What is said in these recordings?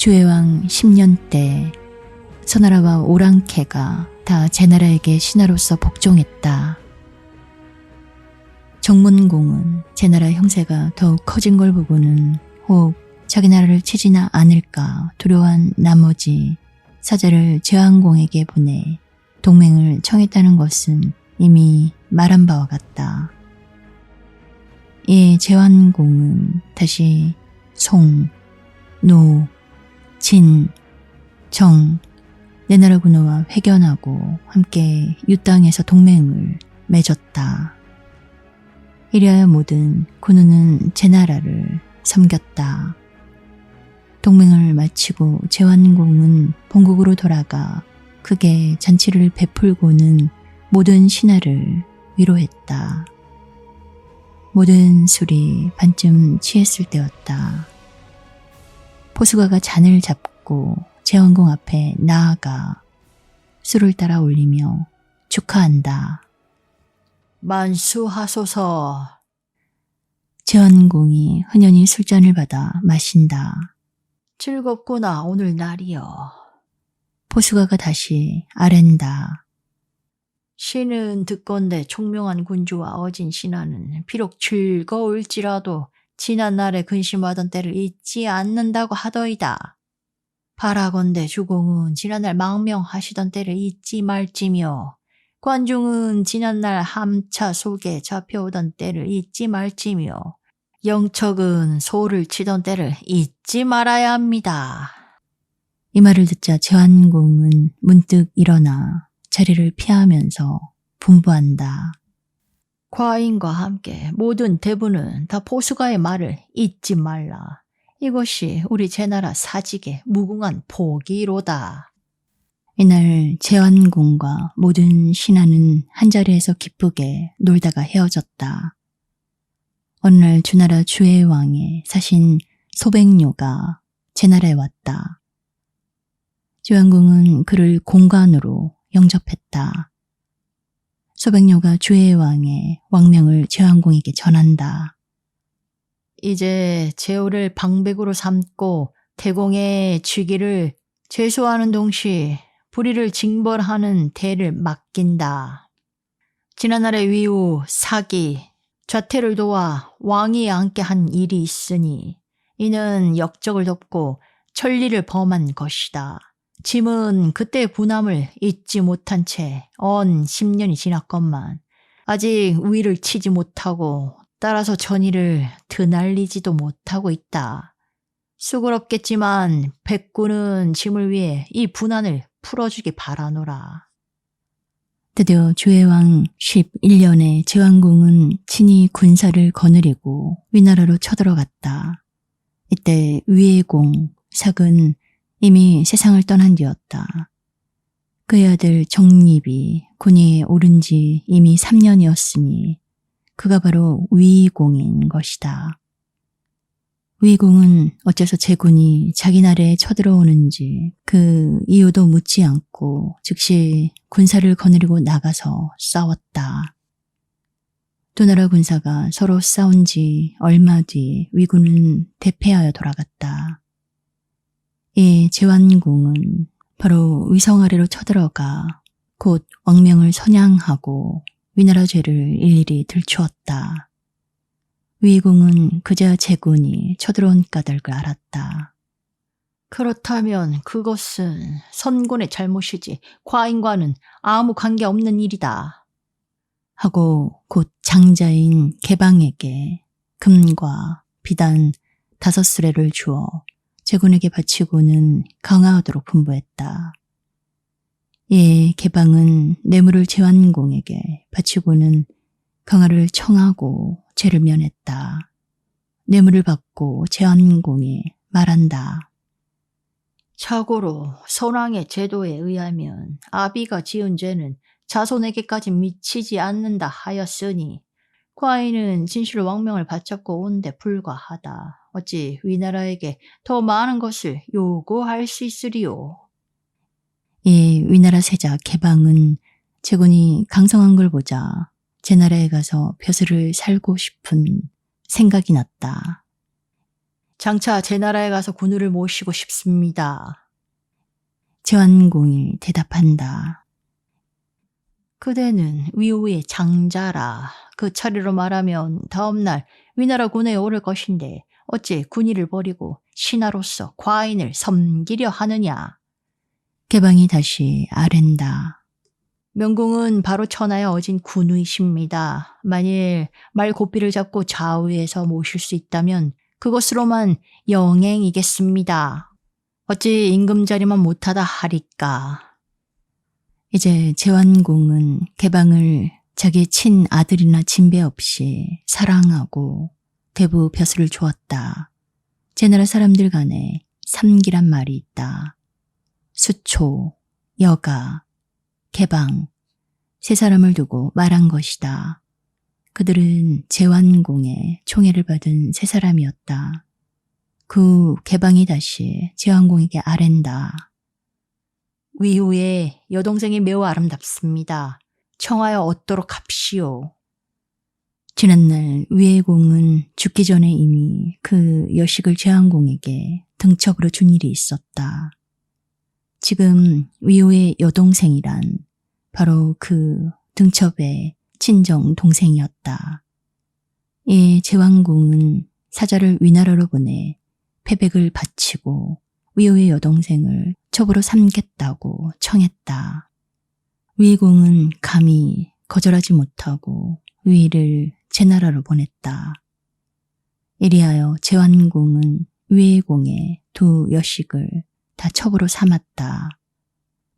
주해왕 10년 때 서나라와 오랑캐가 다 제나라에게 신하로서 복종했다. 정문공은 제나라 형세가 더욱 커진 걸 보고는 혹 자기 나라를 치지나 않을까 두려워한 나머지 사자를 제왕공에게 보내 동맹을 청했다는 것은 이미 말한 바와 같다. 이에 제왕공은 다시 송, 노, 진, 정, 네 나라 군호와 회견하고 함께 유땅에서 동맹을 맺었다. 이리하여 모든 군우는 제나라를 섬겼다. 동맹을 마치고 제왕공은 본국으로 돌아가 크게 잔치를 베풀고는 모든 신하를 위로했다. 모든 술이 반쯤 취했을 때였다. 포수가가 잔을 잡고 제왕공 앞에 나아가 술을 따라 올리며 축하한다. 만수하소서. 제왕공이 흔연히 술잔을 받아 마신다. 즐겁구나 오늘 날이여. 포수가가 다시 아랜다. 신은 듣건대 총명한 군주와 어진 신하는 비록 즐거울지라도 지난 날에 근심하던 때를 잊지 않는다고 하더이다. 바라건대 주공은 지난날 망명하시던 때를 잊지 말지며 관중은 지난날 함차 속에 잡혀오던 때를 잊지 말지며 영척은 소를 치던 때를 잊지 말아야 합니다. 이 말을 듣자 제왕공은 문득 일어나 자리를 피하면서 분부한다. 과인과 함께 모든 대부는 다 포수가의 말을 잊지 말라. 이것이 우리 제나라 사직의 무궁한 복이로다. 이날 제왕공과 모든 신하는 한자리에서 기쁘게 놀다가 헤어졌다. 어느 날 주나라 주해왕의 사신 소백료가 제나라에 왔다. 제왕공은 그를 공관으로 영접했다. 소백료가 주해왕의 왕명을 제왕공에게 전한다. 이제 제호를 방백으로 삼고 태공의 즉위를 제수하는 동시 불의를 징벌하는 대를 맡긴다. 지난날의 위우 사기 좌태를 도와 왕이 앉게 한 일이 있으니 이는 역적을 돕고 천리를 범한 것이다. 짐은 그때의 군함을 잊지 못한 채 언 10년이 지났건만 아직 위를 치지 못하고 따라서 전의를 드날리지도 못하고 있다. 수고롭겠지만 백군은 짐을 위해 이 분한을 풀어주기 바라노라. 드디어 주해왕 11년에 제왕공은 친히 군사를 거느리고 위나라로 쳐들어갔다. 이때 위해공, 삭은 이미 세상을 떠난 뒤였다. 그의 아들 정립이 군위에 오른 지 이미 3년이었으니 그가 바로 위공인 것이다. 위공은 어째서 제군이 자기 나라에 쳐들어오는지 그 이유도 묻지 않고 즉시 군사를 거느리고 나가서 싸웠다. 두 나라 군사가 서로 싸운 지 얼마 뒤 위군은 대패하여 돌아갔다. 이 제왕공은 바로 위성 아래로 쳐들어가 곧 왕명을 선양하고 위나라 죄를 일일이 들추었다. 위공은 그제야 제군이 쳐들어온 까닭을 알았다. 그렇다면 그것은 선군의 잘못이지 과인과는 아무 관계없는 일이다. 하고 곧 장자인 개방에게 금과 비단 5수레를 주어 제군에게 바치고는 강화하도록 분부했다. 이에 개방은 뇌물을 제왕공에게 바치고는 강화를 청하고 죄를 면했다. 뇌물을 받고 제왕공이 말한다. 참고로 선왕의 제도에 의하면 아비가 지은 죄는 자손에게까지 미치지 않는다 하였으니 과인은 진실로 왕명을 바쳤고 온 데 불과하다. 어찌 위나라에게 더 많은 것을 요구할 수 있으리요. 이 위나라 세자 개방은 제군이 강성한 걸 보자 제나라에 가서 벼슬을 살고 싶은 생각이 났다. 장차 제 나라에 가서 군우를 모시고 싶습니다. 제완공이 대답한다. 그대는 위우의 장자라. 그 차례로 말하면 다음날 위나라 군에 오를 것인데 어찌 군의를 버리고 신하로서 과인을 섬기려 하느냐. 개방이 다시 아랜다. 명공은 바로 천하에 어진 군우이십니다. 만일 말 고삐를 잡고 좌우에서 모실 수 있다면 그것으로만 영행이겠습니다. 어찌 임금자리만 못하다 하리까. 이제 제완공은 개방을 자기 친아들이나 친배 없이 사랑하고 대부 벼슬을 주었다. 제 나라 사람들 간에 삼기란 말이 있다. 수초, 여가, 개방, 세 사람을 두고 말한 것이다. 그들은 제완공의 총애를 받은 세 사람이었다. 그 개방이 다시 제완공에게 아랜다. 위후의 여동생이 매우 아름답습니다. 청하여 얻도록 합시오. 지난날 위혜공은 죽기 전에 이미 그 여식을 제완공에게 등첩으로 준 일이 있었다. 지금 위후의 여동생이란 바로 그 등첩의 친정 동생이었다. 이 제완공은 사자를 위나라로 보내 패백을 바치고 위후의 여동생을 첩으로 삼겠다고 청했다. 위공은 감히 거절하지 못하고 위를 제나라로 보냈다. 이리하여 제완공은 위공의 두 여식을 다 첩으로 삼았다.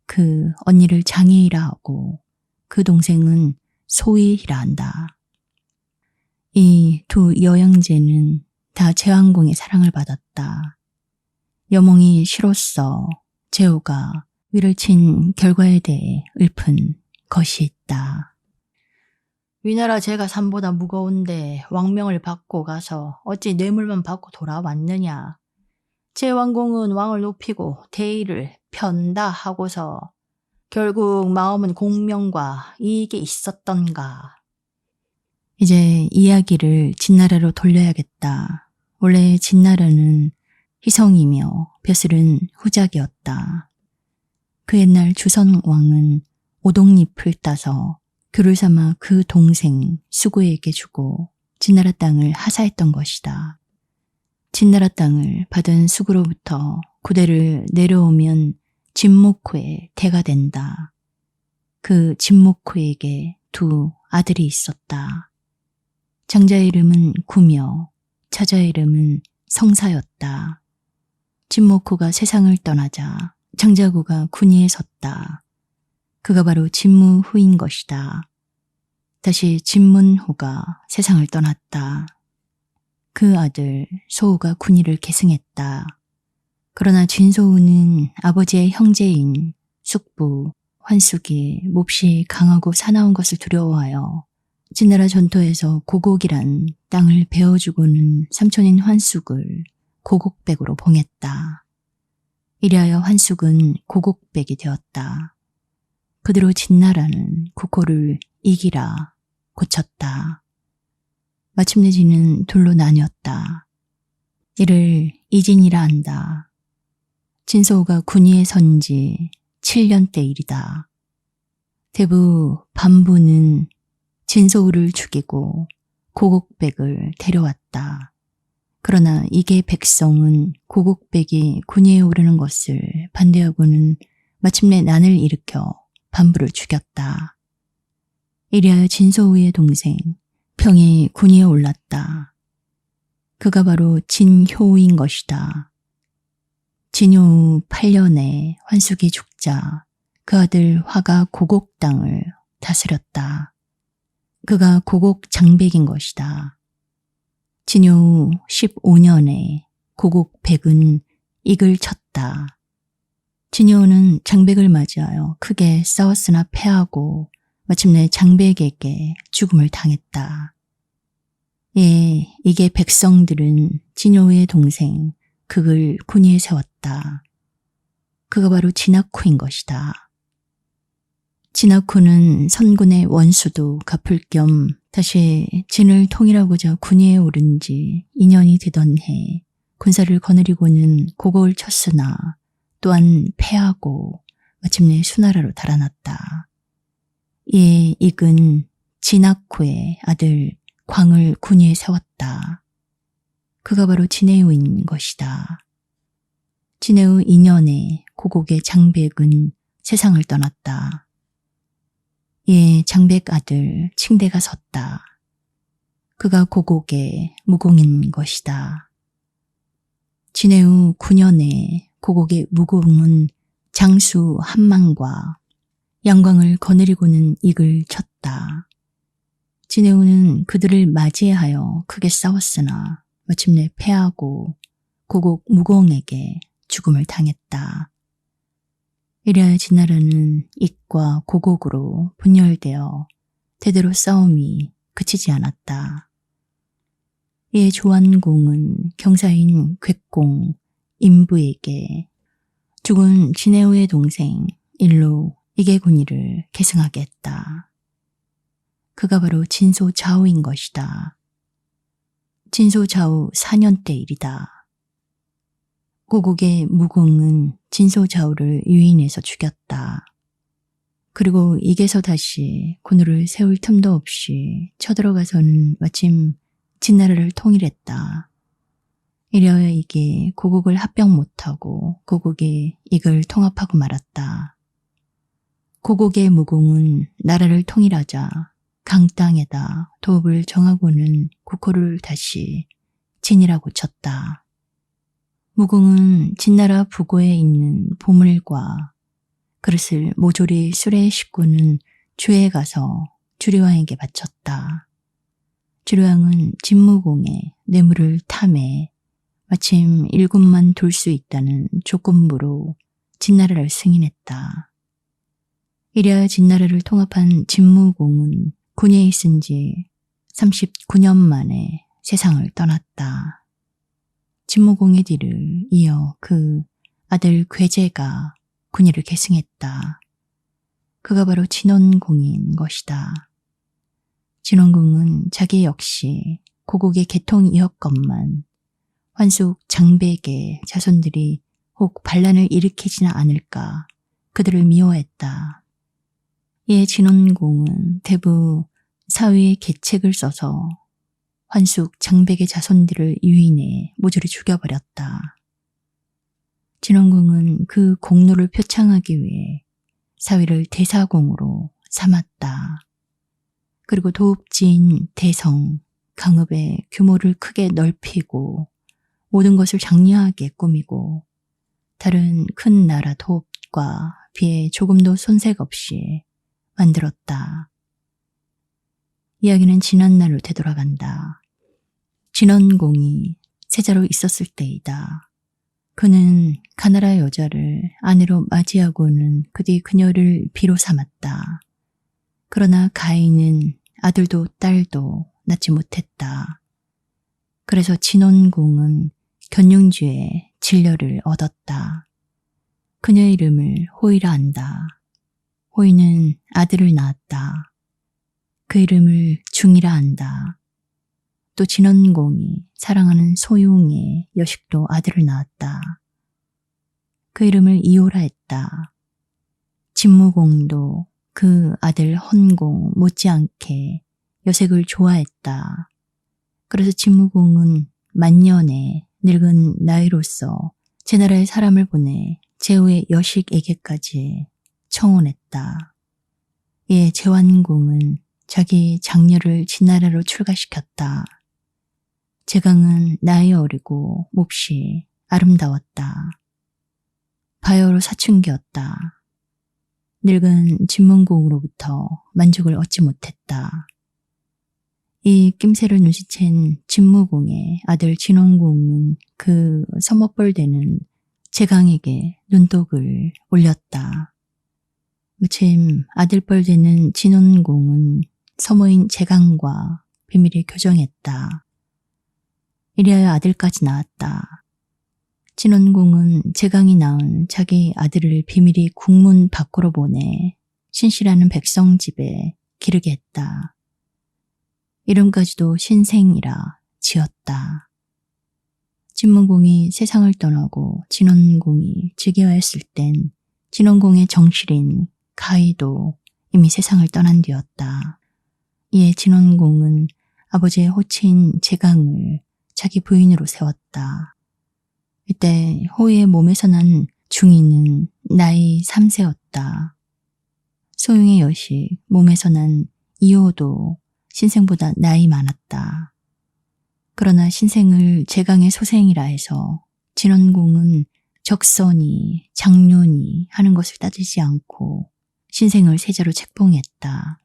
그 언니를 장애이라 하고 그 동생은 소희라 한다. 이 두 여양제는 다 제완공의 사랑을 받았다. 여몽이 시로써 제후가 위를 친 결과에 대해 읊은 것이 있다. 위나라 제가 산보다 무거운데 왕명을 받고 가서 어찌 뇌물만 받고 돌아왔느냐. 제완공은 왕을 높이고 대의를 편다 하고서 결국 마음은 공명과 이익에 있었던가. 이제 이야기를 진나라로 돌려야겠다. 원래 진나라는 희성이며 벼슬은 후작이었다. 그 옛날 주선왕은 오동잎을 따서 귤을 삼아 그 동생 수구에게 주고 진나라 땅을 하사했던 것이다. 진나라 땅을 받은 수구로부터 구대를 내려오면 진목호의 대가 된다. 그 진목호에게 두 아들이 있었다. 장자의 이름은 구며 차자의 이름은 성사였다. 진목호가 세상을 떠나자 장자구가 군위에 섰다. 그가 바로 진무후인 것이다. 다시 진문후가 세상을 떠났다. 그 아들 소후가 군위를 계승했다. 그러나 진소후는 아버지의 형제인 숙부 환숙이 몹시 강하고 사나운 것을 두려워하여 진나라 전토에서 고곡이란 땅을 베어주고는 삼촌인 환숙을 고곡백으로 봉했다. 이리하여 환숙은 고곡백이 되었다. 그대로 진나라는 국호를 이기라 고쳤다. 마침내 진은 둘로 나뉘었다. 이를 이진이라 한다. 진소우가 군위에 선 지 7년대 일이다. 대부 반부는 진소우를 죽이고 고곡백을 데려왔다. 그러나 이계 백성은 고곡백이 군위에 오르는 것을 반대하고는 마침내 난을 일으켜 반부를 죽였다. 이리하여 진소우의 동생 평이 군위에 올랐다. 그가 바로 진효인 것이다. 진효 8년에 환숙이 죽자 그 아들 화가 고곡 땅을 다스렸다. 그가 고곡 장백인 것이다. 진효 15년에 고곡 백은 익을 쳤다. 진효는 장백을 맞이하여 크게 싸웠으나 패하고 마침내 장백에게 죽음을 당했다. 예, 이게 백성들은 진효의 동생 극을 군위에 세웠다. 그가 바로 진학후인 것이다. 진학후는 선군의 원수도 갚을 겸 다시 진을 통일하고자 군위에 오른 지 2년이 되던 해 군사를 거느리고는 고국을 쳤으나 또한 패하고 마침내 수나라로 달아났다. 이에 익은 진학후의 아들 광을 군위에 세웠다. 그가 바로 진해우인 것이다. 진해우 2년에 고국의 장백은 세상을 떠났다. 이에 장백 아들 칭대가 섰다. 그가 고국의 무공인 것이다. 진해우 9년에 고국의 무공은 장수 한만과 양광을 거느리고는 익을 쳤다. 진해우는 그들을 맞이하여 크게 싸웠으나 마침내 패하고 고국 무공에게 죽음을 당했다. 이래야 진나라는 익과 고국으로 분열되어 대대로 싸움이 그치지 않았다. 이에 조안공은 경사인 궤공, 인부에게 죽은 진해우의 동생 일로 익의 군위를 계승하게 했다. 그가 바로 진소좌우인 것이다. 진소좌우 4년 때 일이다. 고국의 무공은 진소좌우를 유인해서 죽였다. 그리고 익에서 다시 군우를 세울 틈도 없이 쳐들어가서는 마침 진나라를 통일했다. 이래야 이게 고국을 합병 못하고 고국이 익을 통합하고 말았다. 고국의 무공은 나라를 통일하자 강 땅에다 도읍을 정하고는 국호를 다시 진이라고 쳤다. 무공은 진나라 부고에 있는 보물과 그릇을 모조리 수레에 싣고는 주에 가서 주류왕에게 바쳤다. 주류왕은 진무공의 뇌물을 탐해 마침 7만 돌 수 있다는 조건부로 진나라를 승인했다. 이래야 진나라를 통합한 진무공은 군위에 있은 지 39년 만에 세상을 떠났다. 진무공의 뒤를 이어 그 아들 궤제가 군위를 계승했다. 그가 바로 진원공인 것이다. 진원공은 자기 역시 고국의 계통이었건만 환숙 장백의 자손들이 혹 반란을 일으키지는 않을까 그들을 미워했다. 이에 진원공은 대부 사위의 계책을 써서 환숙 장백의 자손들을 유인해 모조리 죽여버렸다. 진원공은 그 공로를 표창하기 위해 사위를 대사공으로 삼았다. 그리고 도읍지인 대성, 강읍의 규모를 크게 넓히고 모든 것을 장려하게 꾸미고 다른 큰 나라 도읍과 비해 조금도 손색 없이 만들었다. 이야기는 지난날로 되돌아간다. 진원공이 세자로 있었을 때이다. 그는 가나라 여자를 아내로 맞이하고는 그 뒤 그녀를 비로 삼았다. 그러나 가인은 아들도 딸도 낳지 못했다. 그래서 진원공은 견융주에 진려를 얻었다. 그녀의 이름을 호이라 한다. 호이는 아들을 낳았다. 그 이름을 중이라 한다. 또 진원공이 사랑하는 소용의 여식도 아들을 낳았다. 그 이름을 이호라 했다. 진무공도 그 아들 헌공 못지않게 여색을 좋아했다. 그래서 진무공은 만년에 늙은 나이로서 제 나라에 사람을 보내 제후의 여식에게까지 청혼했다. 이에 제완공은 자기 장녀를 진나라로 출가시켰다. 제강은 나이 어리고 몹시 아름다웠다. 바여로 사춘기였다. 늙은 진문공으로부터 만족을 얻지 못했다. 이 낌새를 눈치챈 진무공의 아들 진원공은 그 서먹벌되는 제강에게 눈독을 올렸다. 무침 아들뻘되는 진원공은 서모인 제강과 비밀에 교정했다. 이래야 아들까지 낳았다. 진원공은 제강이 낳은 자기 아들을 비밀히 국문 밖으로 보내 신씨라는 백성 집에 기르게 했다. 이름까지도 신생이라 지었다. 진문공이 세상을 떠나고 진원공이 즉위하였을 땐 진원공의 정실인 가희도 이미 세상을 떠난 뒤였다. 이에 진원공은 아버지의 호치인 제강을 자기 부인으로 세웠다. 이때 호의의 몸에서 난 중이는 나이 3세였다. 소용의 여식 몸에서 난 이호도 신생보다 나이 많았다. 그러나 신생을 제강의 소생이라 해서 진원공은 적선이, 장년이 하는 것을 따지지 않고 신생을 세자로 책봉했다.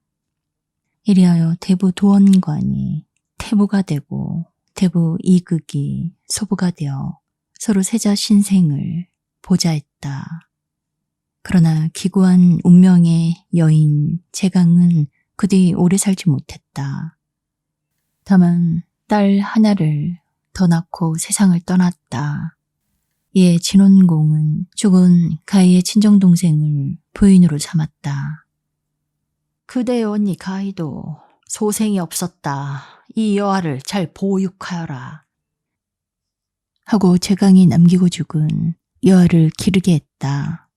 이리하여 대부 도원관이 태부가 되고 대부 이극이 소부가 되어 서로 세자 신생을 보좌했다. 그러나 기구한 운명의 여인 제강은 그 뒤 오래 살지 못했다. 다만 딸 하나를 더 낳고 세상을 떠났다. 이에 진원공은 죽은 가희의 친정동생을 부인으로 삼았다. 그대의 언니 가희도 소생이 없었다. 이 여아를 잘 보육하여라. 하고 제강이 남기고 죽은 여아를 기르게 했다.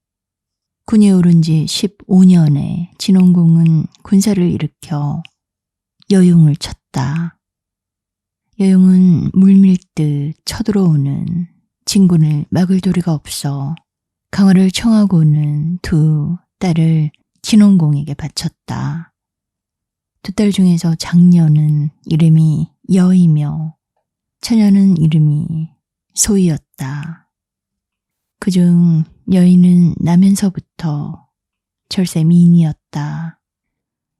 군에 오른 지 15년에 진원공은 군사를 일으켜 여용을 쳤다. 여용은 물밀듯 쳐들어오는 진군을 막을 도리가 없어 강화를 청하고는 두 딸을 진원공에게 바쳤다. 두 딸 중에서 장녀는 이름이 여이며 처녀는 이름이 소이였다. 그중 여인은 나면서부터 절세 미인이었다.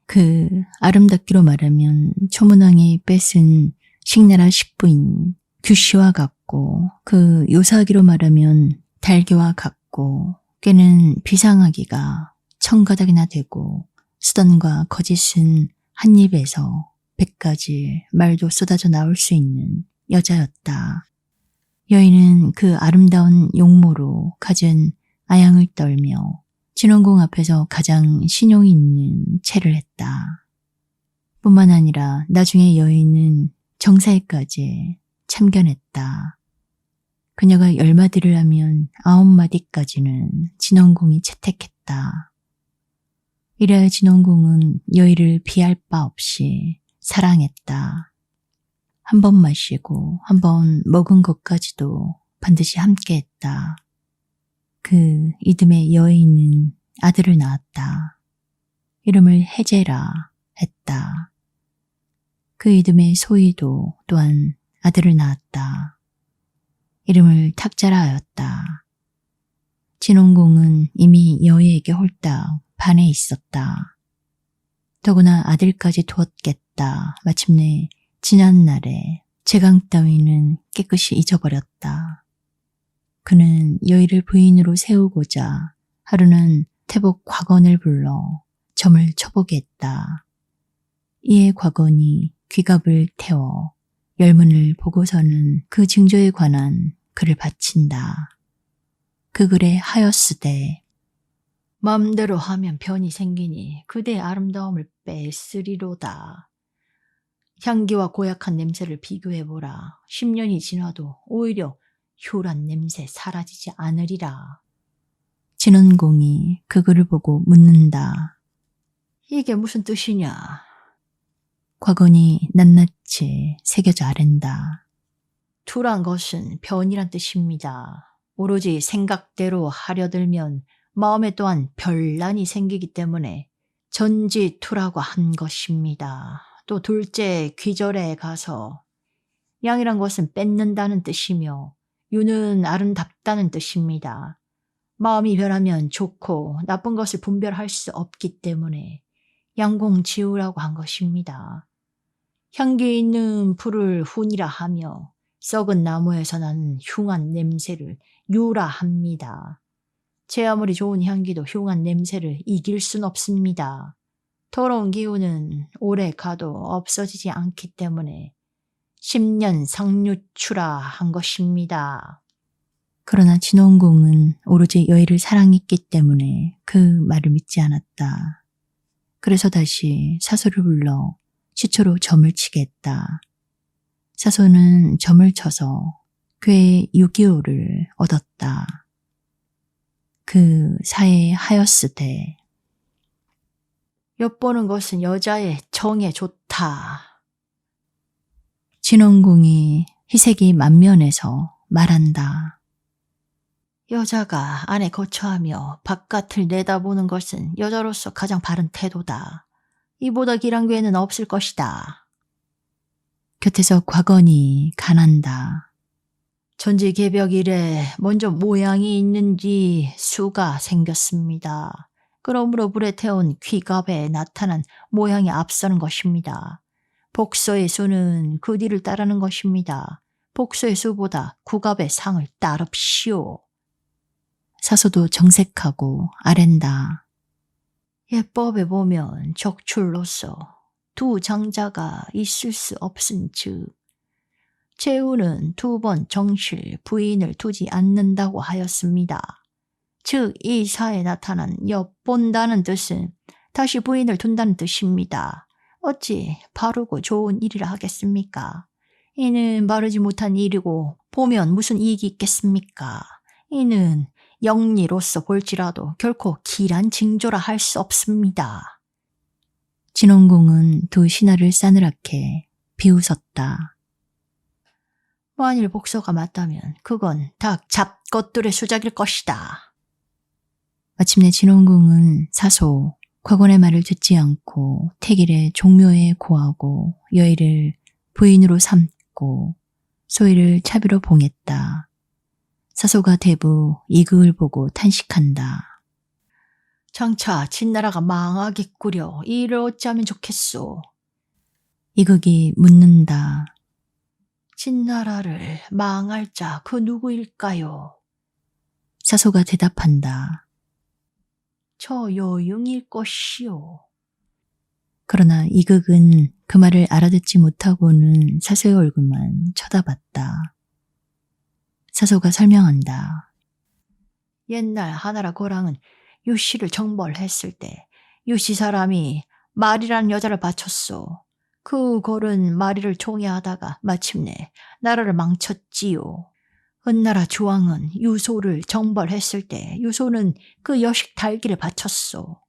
그 아름답기로 말하면 초문왕이 뺏은 식나라 식부인 규씨와 같고 그 요사하기로 말하면 달개와 같고 꾀는 비상하기가 천가닥이나 되고 수단과 거짓은 한 입에서 100가지 말도 쏟아져 나올 수 있는 여자였다. 여인은 그 아름다운 용모로 갖은 아양을 떨며 진원공 앞에서 가장 신용이 있는 체를 했다. 뿐만 아니라 나중에 여인은 정사에까지 참견했다. 그녀가 10마디를 하면 9마디까지는 진원공이 채택했다. 이래야 진원공은 여인을 비할 바 없이 사랑했다. 한 번 마시고 한 번 먹은 것까지도 반드시 함께했다. 그 이듬해 여인은 아들을 낳았다. 이름을 해제라 했다. 그 이듬해 소희도 또한 아들을 낳았다. 이름을 탁자라 하였다. 진원공은 이미 여의에게 홀딱 반해 있었다. 더구나 아들까지 두었겠다. 마침내 지난날에 제강 따위는 깨끗이 잊어버렸다. 그는 여의를 부인으로 세우고자 하루는 태복 곽원을 불러 점을 쳐보게 했다. 이에 곽원이 귀갑을 태워 열문을 보고서는 그 징조에 관한 글을 바친다. 그 글에 하였으되 마음대로 하면 변이 생기니 그대의 아름다움을 뺐으리로다. 향기와 고약한 냄새를 비교해보라. 10년이 지나도 오히려 효란 냄새 사라지지 않으리라. 진원공이 그 글을 보고 묻는다. 이게 무슨 뜻이냐? 곽원이 낱낱이 새겨져 아랜다. 투란 것은 변이란 뜻입니다. 오로지 생각대로 하려들면 마음에 또한 별난이 생기기 때문에 전지투라고 한 것입니다. 또 둘째 귀절에 가서 양이란 것은 뺏는다는 뜻이며 유는 아름답다는 뜻입니다. 마음이 변하면 좋고 나쁜 것을 분별할 수 없기 때문에 양공지우라고 한 것입니다. 향기 있는 풀을 훈이라 하며 썩은 나무에서 나는 흉한 냄새를 유라 합니다. 제 아무리 좋은 향기도 흉한 냄새를 이길 순 없습니다. 더러운 기운은 오래 가도 없어지지 않기 때문에 10년 상류추라 한 것입니다. 그러나 진원공은 오로지 여의를 사랑했기 때문에 그 말을 믿지 않았다. 그래서 다시 사소를 불러 시초로 점을 치게 했다. 사소는 점을 쳐서 꽤 6개월을 얻었다. 그 사에 하였으되 엿보는 것은 여자의 정에 좋다. 진원공이 희색이 만면에서 말한다. 여자가 안에 거처하며 바깥을 내다보는 것은 여자로서 가장 바른 태도다. 이보다 길한 괴는 없을 것이다. 곁에서 곽언이 간한다. 천지개벽 이래 먼저 모양이 있는지 수가 생겼습니다. 그러므로 불에 태운 귀갑에 나타난 모양이 앞서는 것입니다. 복서의 수는 그 뒤를 따르는 것입니다. 복서의 수보다 구갑의 상을 따릅시오. 사소도 정색하고 아랜다. 예법에 보면 적출로서 두 장자가 있을 수 없은즉 제후는 2번 정실 부인을 두지 않는다고 하였습니다. 즉 이 사에 나타난 엿본다는 뜻은 다시 부인을 둔다는 뜻입니다. 어찌 바르고 좋은 일이라 하겠습니까? 이는 바르지 못한 일이고 보면 무슨 이익이 있겠습니까? 이는 영리로서 볼지라도 결코 길한 징조라 할 수 없습니다. 진원공은 두 신하를 싸늘하게 비웃었다. 만일 복서가 맞다면 그건 다 잡것들의 수작일 것이다. 마침내 진원공은 사소, 곽원의 말을 듣지 않고 태길의 종묘에 고하고 여의를 부인으로 삼고 소희를 차비로 봉했다. 사소가 대부 이극을 보고 탄식한다. 장차 진나라가 망하겠구려. 이 일을 어찌하면 좋겠소. 이극이 묻는다. 진나라를 망할 자 그 누구일까요? 사소가 대답한다. 저 여용일 것이요. 그러나 이극은 그 말을 알아듣지 못하고는 사소의 얼굴만 쳐다봤다. 사소가 설명한다. 옛날 하나라 고랑은 유씨를 정벌했을 때 유씨 사람이 말이라는 여자를 바쳤소. 그 골은 마리를 총애하다가 마침내 나라를 망쳤지요. 은나라 주왕은 유소를 정벌했을 때 유소는 그 여식 달기를 바쳤소.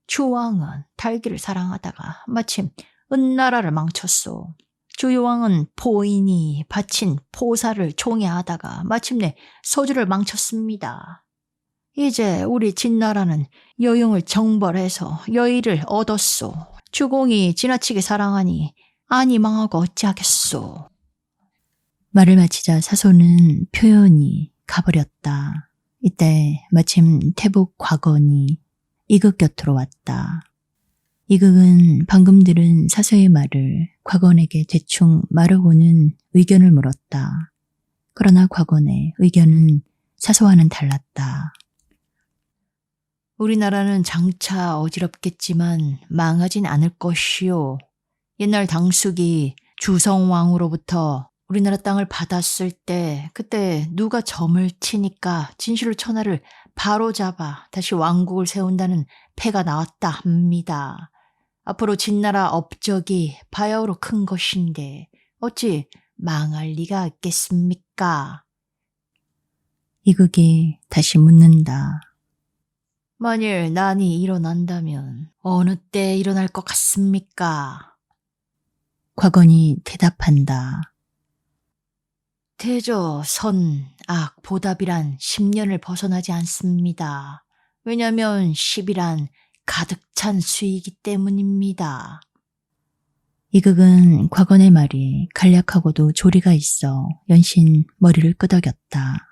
주왕은 달기를 사랑하다가 마침 은나라를 망쳤소. 주유왕은 포인이 바친 포사를 총애하다가 마침내 서주를 망쳤습니다. 이제 우리 진나라는 여용을 정벌해서 여의를 얻었소. 주공이 지나치게 사랑하니 안이 망하고 어찌하겠소. 말을 마치자 사소는 표현이 가버렸다. 이때 마침 태북 곽언이 이극 곁으로 왔다. 이극은 방금 들은 사소의 말을 곽언에게 대충 말하고는 의견을 물었다. 그러나 곽언의 의견은 사소와는 달랐다. 우리나라는 장차 어지럽겠지만 망하진 않을 것이요. 옛날 당숙이 주성왕으로부터 우리나라 땅을 받았을 때 그때 누가 점을 치니까 진실로 천하를 바로잡아 다시 왕국을 세운다는 패가 나왔다 합니다. 앞으로 진나라 업적이 바야흐로 큰 것인데 어찌 망할 리가 있겠습니까? 이극이 다시 묻는다. 만일 난이 일어난다면 어느 때 일어날 것 같습니까? 곽언이 대답한다. 대저 선, 악, 보답이란 10년을 벗어나지 않습니다. 왜냐하면 10이란 가득 찬 수이기 때문입니다. 이극은 곽언의 말이 간략하고도 조리가 있어 연신 머리를 끄덕였다.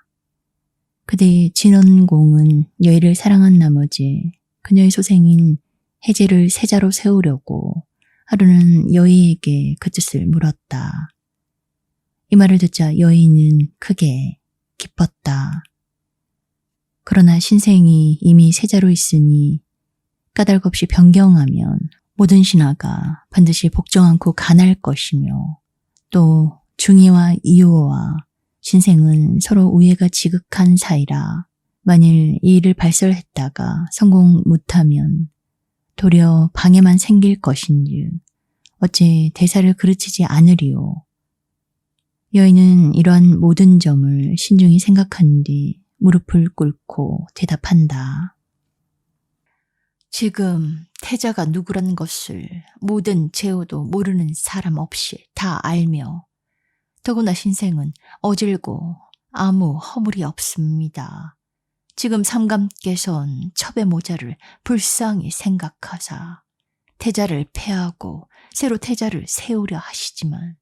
그뒤 진원공은 여의를 사랑한 나머지 그녀의 소생인 해제를 세자로 세우려고 하루는 여의에게 그 뜻을 물었다. 이 말을 듣자 여의는 크게 기뻤다. 그러나 신생이 이미 세자로 있으니 까닭없이 변경하면 모든 신하가 반드시 복종 않고 간할 것이며 또 중이와 이호와 신생은 서로 우애가 지극한 사이라 만일 이 일을 발설했다가 성공 못하면 도리어 방해만 생길 것인즉 어찌 대사를 그르치지 않으리요. 여인은 이러한 모든 점을 신중히 생각한 뒤 무릎을 꿇고 대답한다. 지금 태자가 누구라는 것을 모든 제후도 모르는 사람 없이 다 알며 더구나 신생은 어질고 아무 허물이 없습니다. 지금 삼감께서는 첩의 모자를 불쌍히 생각하사 태자를 폐하고 새로 태자를 세우려 하시지만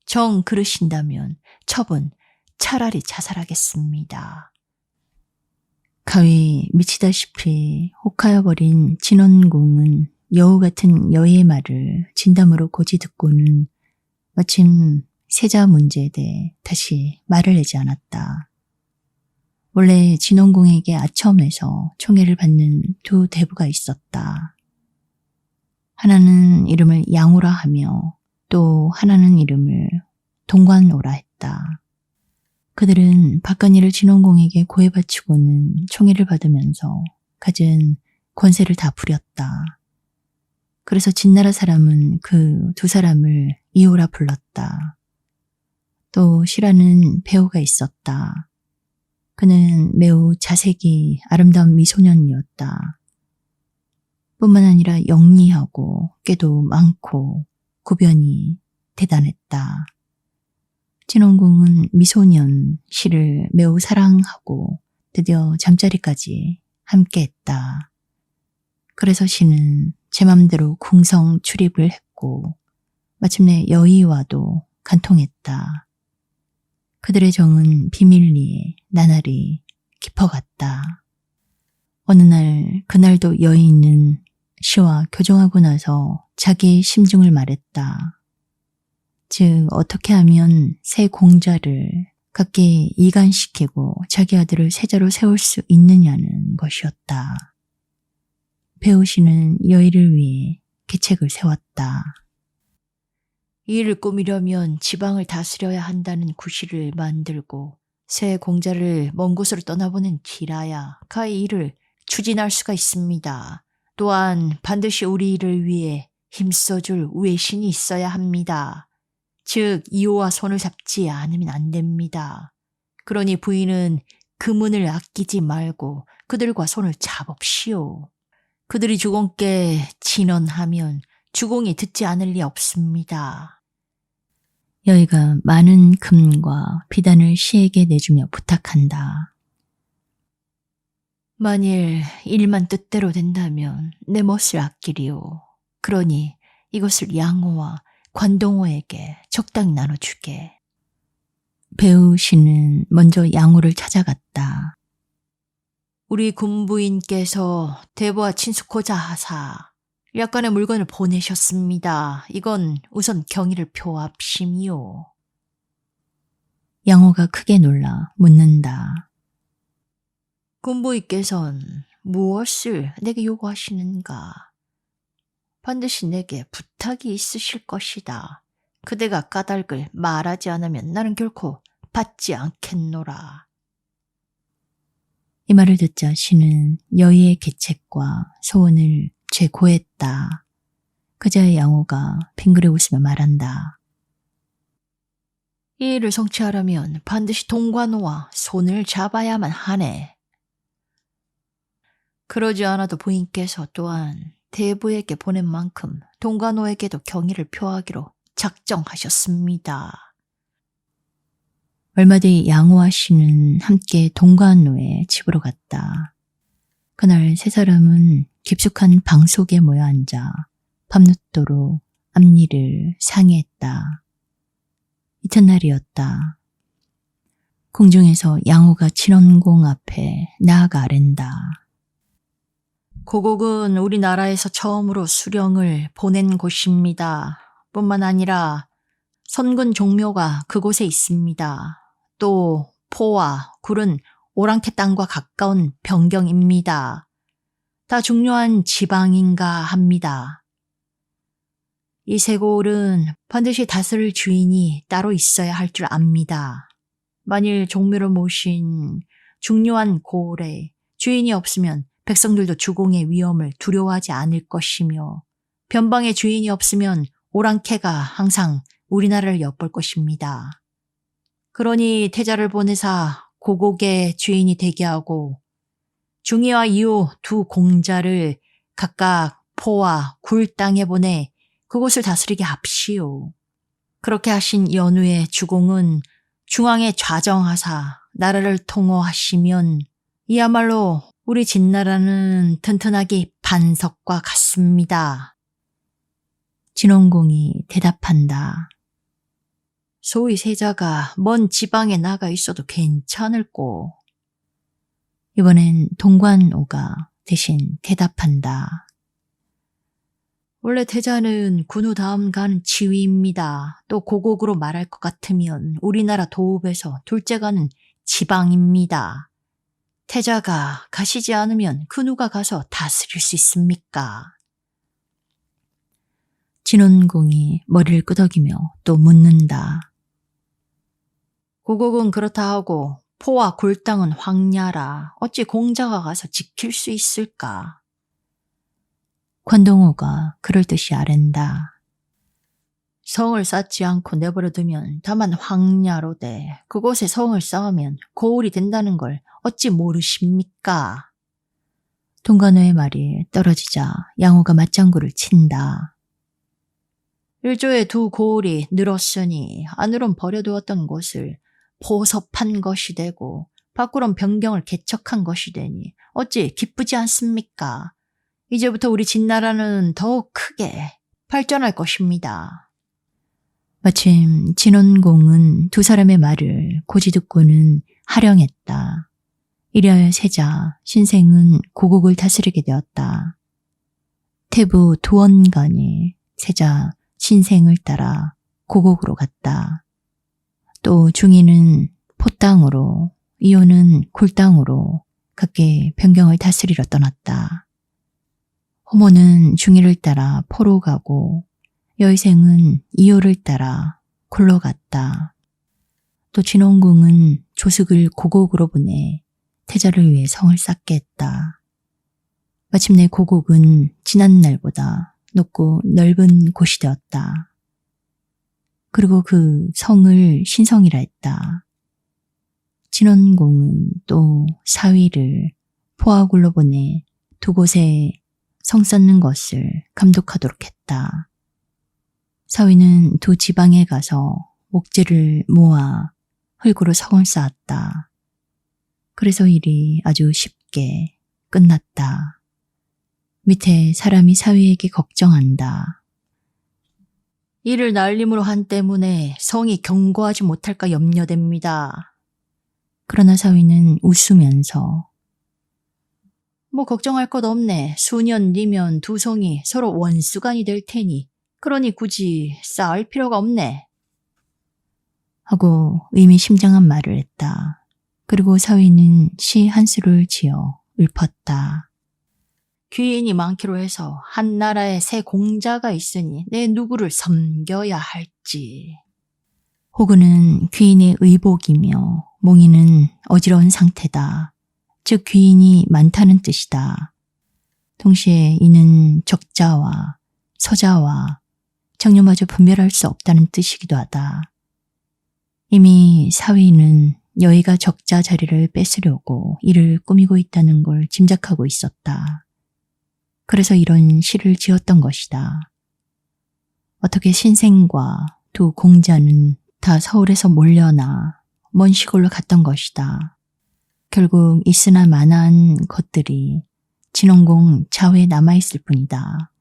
정 그러신다면 첩은 차라리 자살하겠습니다. 가히 미치다시피 혹하여버린 진원공은 여우 같은 여의의 말을 진담으로 고지 듣고는 마침 세자 문제에 대해 다시 말을 하지 않았다. 원래 진원공에게 아첨에서 총애를 받는 두 대부가 있었다. 하나는 이름을 양오라 하며 또 하나는 이름을 동관오라 했다. 그들은 박간이를 진원공에게 고해 바치고는 총애를 받으면서 가진 권세를 다 부렸다. 그래서 진나라 사람은 그 두 사람을 이오라 불렀다. 또 시라는 배우가 있었다. 그는 매우 자색이 아름다운 미소년이었다. 뿐만 아니라 영리하고 꾀도 많고 구변이 대단했다. 진원공은 미소년 시를 매우 사랑하고 드디어 잠자리까지 함께했다. 그래서 시는 제 맘대로 궁성 출입을 했고 마침내 여의와도 간통했다. 그들의 정은 비밀리에 나날이 깊어갔다. 어느 날 그날도 여인은 시와 교정하고 나서 자기의 심중을 말했다. 즉 어떻게 하면 새 공자를 각기 이간시키고 자기 아들을 세자로 세울 수 있느냐는 것이었다. 배우시는 여의를 위해 계책을 세웠다. 이 일을 꾸미려면 지방을 다스려야 한다는 구실을 만들고 새 공자를 먼 곳으로 떠나보낸 기라야 가히 이를 추진할 수가 있습니다. 또한 반드시 우리 일을 위해 힘써줄 외신이 있어야 합니다. 즉 이호와 손을 잡지 않으면 안 됩니다. 그러니 부인은 금은을 아끼지 말고 그들과 손을 잡읍시오. 그들이 주공께 진언하면 주공이 듣지 않을 리 없습니다. 여의가 많은 금과 비단을 시에게 내주며 부탁한다. 만일 일만 뜻대로 된다면 내 몫을 아끼리오. 그러니 이것을 양호와 관동호에게 적당히 나눠주게. 배우 시는 먼저 양호를 찾아갔다. 우리 군부인께서 대부와 친숙고자 하사 약간의 물건을 보내셨습니다. 이건 우선 경의를 표합심이오. 양호가 크게 놀라 묻는다. 군부인께서는 무엇을 내게 요구하시는가? 반드시 내게 부탁이 있으실 것이다. 그대가 까닭을 말하지 않으면 나는 결코 받지 않겠노라. 이 말을 듣자 시는 여의의 계책과 소원을 재고했다. 그자의 양호가 빙그레 웃으며 말한다. 이 일을 성취하려면 반드시 동관호와 손을 잡아야만 하네. 그러지 않아도 부인께서 또한 대부에게 보낸 만큼 동관호에게도 경의를 표하기로 작정하셨습니다. 얼마 뒤 양호와 시는 함께 동관호의 집으로 갔다. 그날 세 사람은 깊숙한 방 속에 모여 앉아 밤늦도록 앞일을 상의했다. 이튿날이었다. 궁중에서 양호가 진원공 앞에 나아가 아랜다. 고곡은 우리나라에서 처음으로 수령을 보낸 곳입니다. 뿐만 아니라 선군 종묘가 그곳에 있습니다. 또 포와 굴은 오랑캐 땅과 가까운 변경입니다. 다 중요한 지방인가 합니다. 이 세 골은 반드시 다스릴 주인이 따로 있어야 할 줄 압니다. 만일 종묘를 모신 중요한 고을에 주인이 없으면 백성들도 주공의 위험을 두려워하지 않을 것이며 변방에 주인이 없으면 오랑캐가 항상 우리나라를 엿볼 것입니다. 그러니 태자를 보내사 고곡의 주인이 되게 하고 중이와 이호 두 공자를 각각 포와 굴 땅에 보내 그곳을 다스리게 합시오. 그렇게 하신 연후에 주공은 중앙에 좌정하사 나라를 통호하시면 이야말로 우리 진나라는 튼튼하게 반석과 같습니다. 진원공이 대답한다. 소위 세자가 먼 지방에 나가 있어도 괜찮을꼬. 이번엔 동관오가 대신 대답한다. 원래 태자는 군우 다음 가는 지위입니다. 또 고곡으로 말할 것 같으면 우리나라 도읍에서 둘째 가는 지방입니다. 태자가 가시지 않으면 그 누가 가서 다스릴 수 있습니까? 진원공이 머리를 끄덕이며 또 묻는다. 고곡은 그렇다 하고 포와 굴땅은 황야라 어찌 공자가 가서 지킬 수 있을까? 관동호가 그럴 듯이 아랜다. 성을 쌓지 않고 내버려두면 다만 황야로되 그곳에 성을 쌓으면 고을이 된다는 걸 어찌 모르십니까? 동관호의 말이 떨어지자 양호가 맞장구를 친다. 일조에 두 고을이 늘었으니 안으론 버려두었던 곳을 보섭한 것이 되고 밖으론 변경을 개척한 것이 되니 어찌 기쁘지 않습니까? 이제부터 우리 진나라는 더욱 크게 발전할 것입니다. 마침 진원공은 두 사람의 말을 고지 듣고는 하령했다. 이리하여 세자, 신생은 고곡을 다스리게 되었다. 태부 두원간이 세자, 신생을 따라 고곡으로 갔다. 또 중이는 포땅으로, 이호는 굴땅으로 각기 변경을 다스리러 떠났다. 호모는 중이를 따라 포로 가고 여의생은 이호를 따라 굴러 갔다. 또 진원궁은 조숙을 고곡으로 보내 태자를 위해 성을 쌓게 했다. 마침내 고곡은 지난 날보다 높고 넓은 곳이 되었다. 그리고 그 성을 신성이라 했다. 진원공은 또 사위를 포와 굴로 보내 두 곳에 성 쌓는 것을 감독하도록 했다. 사위는 두 지방에 가서 목재를 모아 흙으로 성을 쌓았다. 그래서 일이 아주 쉽게 끝났다. 밑에 사람이 사위에게 걱정한다. 이를 날림으로 한 때문에 성이 견고하지 못할까 염려됩니다. 그러나 사위는 웃으면서 뭐 걱정할 것 없네. 수년 뒤면 두 성이 서로 원수간이 될 테니 그러니 굳이 싸울 필요가 없네. 하고 의미심장한 말을 했다. 그리고 사위는 시 한 수를 지어 읊었다. 귀인이 많기로 해서 한 나라에 새 공자가 있으니 내 누구를 섬겨야 할지. 호구는 귀인의 의복이며 몽이는 어지러운 상태다. 즉 귀인이 많다는 뜻이다. 동시에 이는 적자와 서자와 정료마저 분별할 수 없다는 뜻이기도 하다. 이미 사위는 여의가 적자 자리를 뺏으려고 이를 꾸미고 있다는 걸 짐작하고 있었다. 그래서 이런 시를 지었던 것이다. 어떻게 신생과 두 공자는 다 서울에서 몰려나 먼 시골로 갔던 것이다. 결국 있으나 마나한 것들이 진원공 좌우에 남아있을 뿐이다.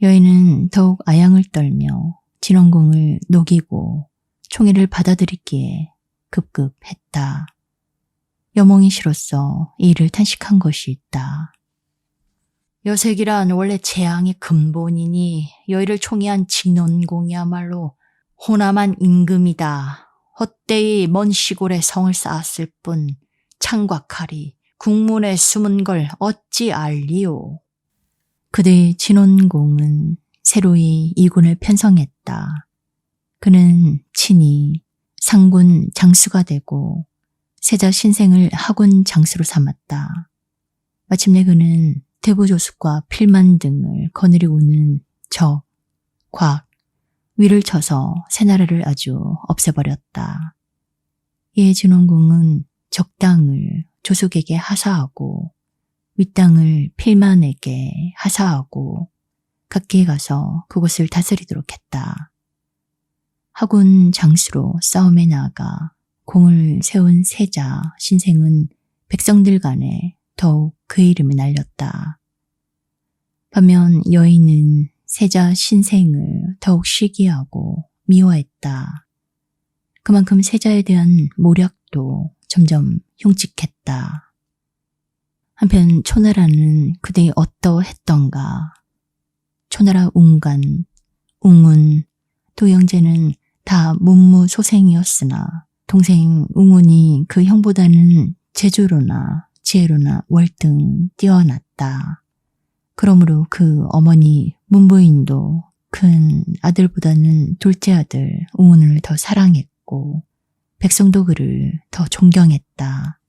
여인은 더욱 아양을 떨며 진원공을 녹이고 총애를 받아들이기에 급급했다. 여몽이 시로써 이 일을 탄식한 것이 있다. 여색이란 원래 재앙의 근본이니 여의를 총애한 진원공이야말로 호남한 임금이다. 헛되이 먼 시골에 성을 쌓았을 뿐 창과 칼이 국문에 숨은 걸 어찌 알리오. 그대 진원공은 새로이 이군을 편성했다. 그는 친히 상군 장수가 되고 세자 신생을 하군 장수로 삼았다. 마침내 그는 대부조숙과 필만 등을 거느리고는 적, 곽, 위를 쳐서 새나라를 아주 없애버렸다. 이에 진원궁은 적당을 조숙에게 하사하고 윗땅을 필만에게 하사하고 각기에 가서 그곳을 다스리도록 했다. 하군 장수로 싸움에 나아가 공을 세운 세자 신생은 백성들 간에 더욱 그 이름을 날렸다. 반면 여인은 세자 신생을 더욱 시기하고 미워했다. 그만큼 세자에 대한 모략도 점점 흉측했다. 한편 초나라는 그대의 어떠했던가. 초나라 웅간, 웅운, 두 형제는 다 문무소생이었으나 동생 웅운이 그 형보다는 재주로나 지혜로나 월등 뛰어났다. 그러므로 그 어머니 문부인도 큰 아들보다는 둘째 아들 웅운을 더 사랑했고 백성도 그를 더 존경했다.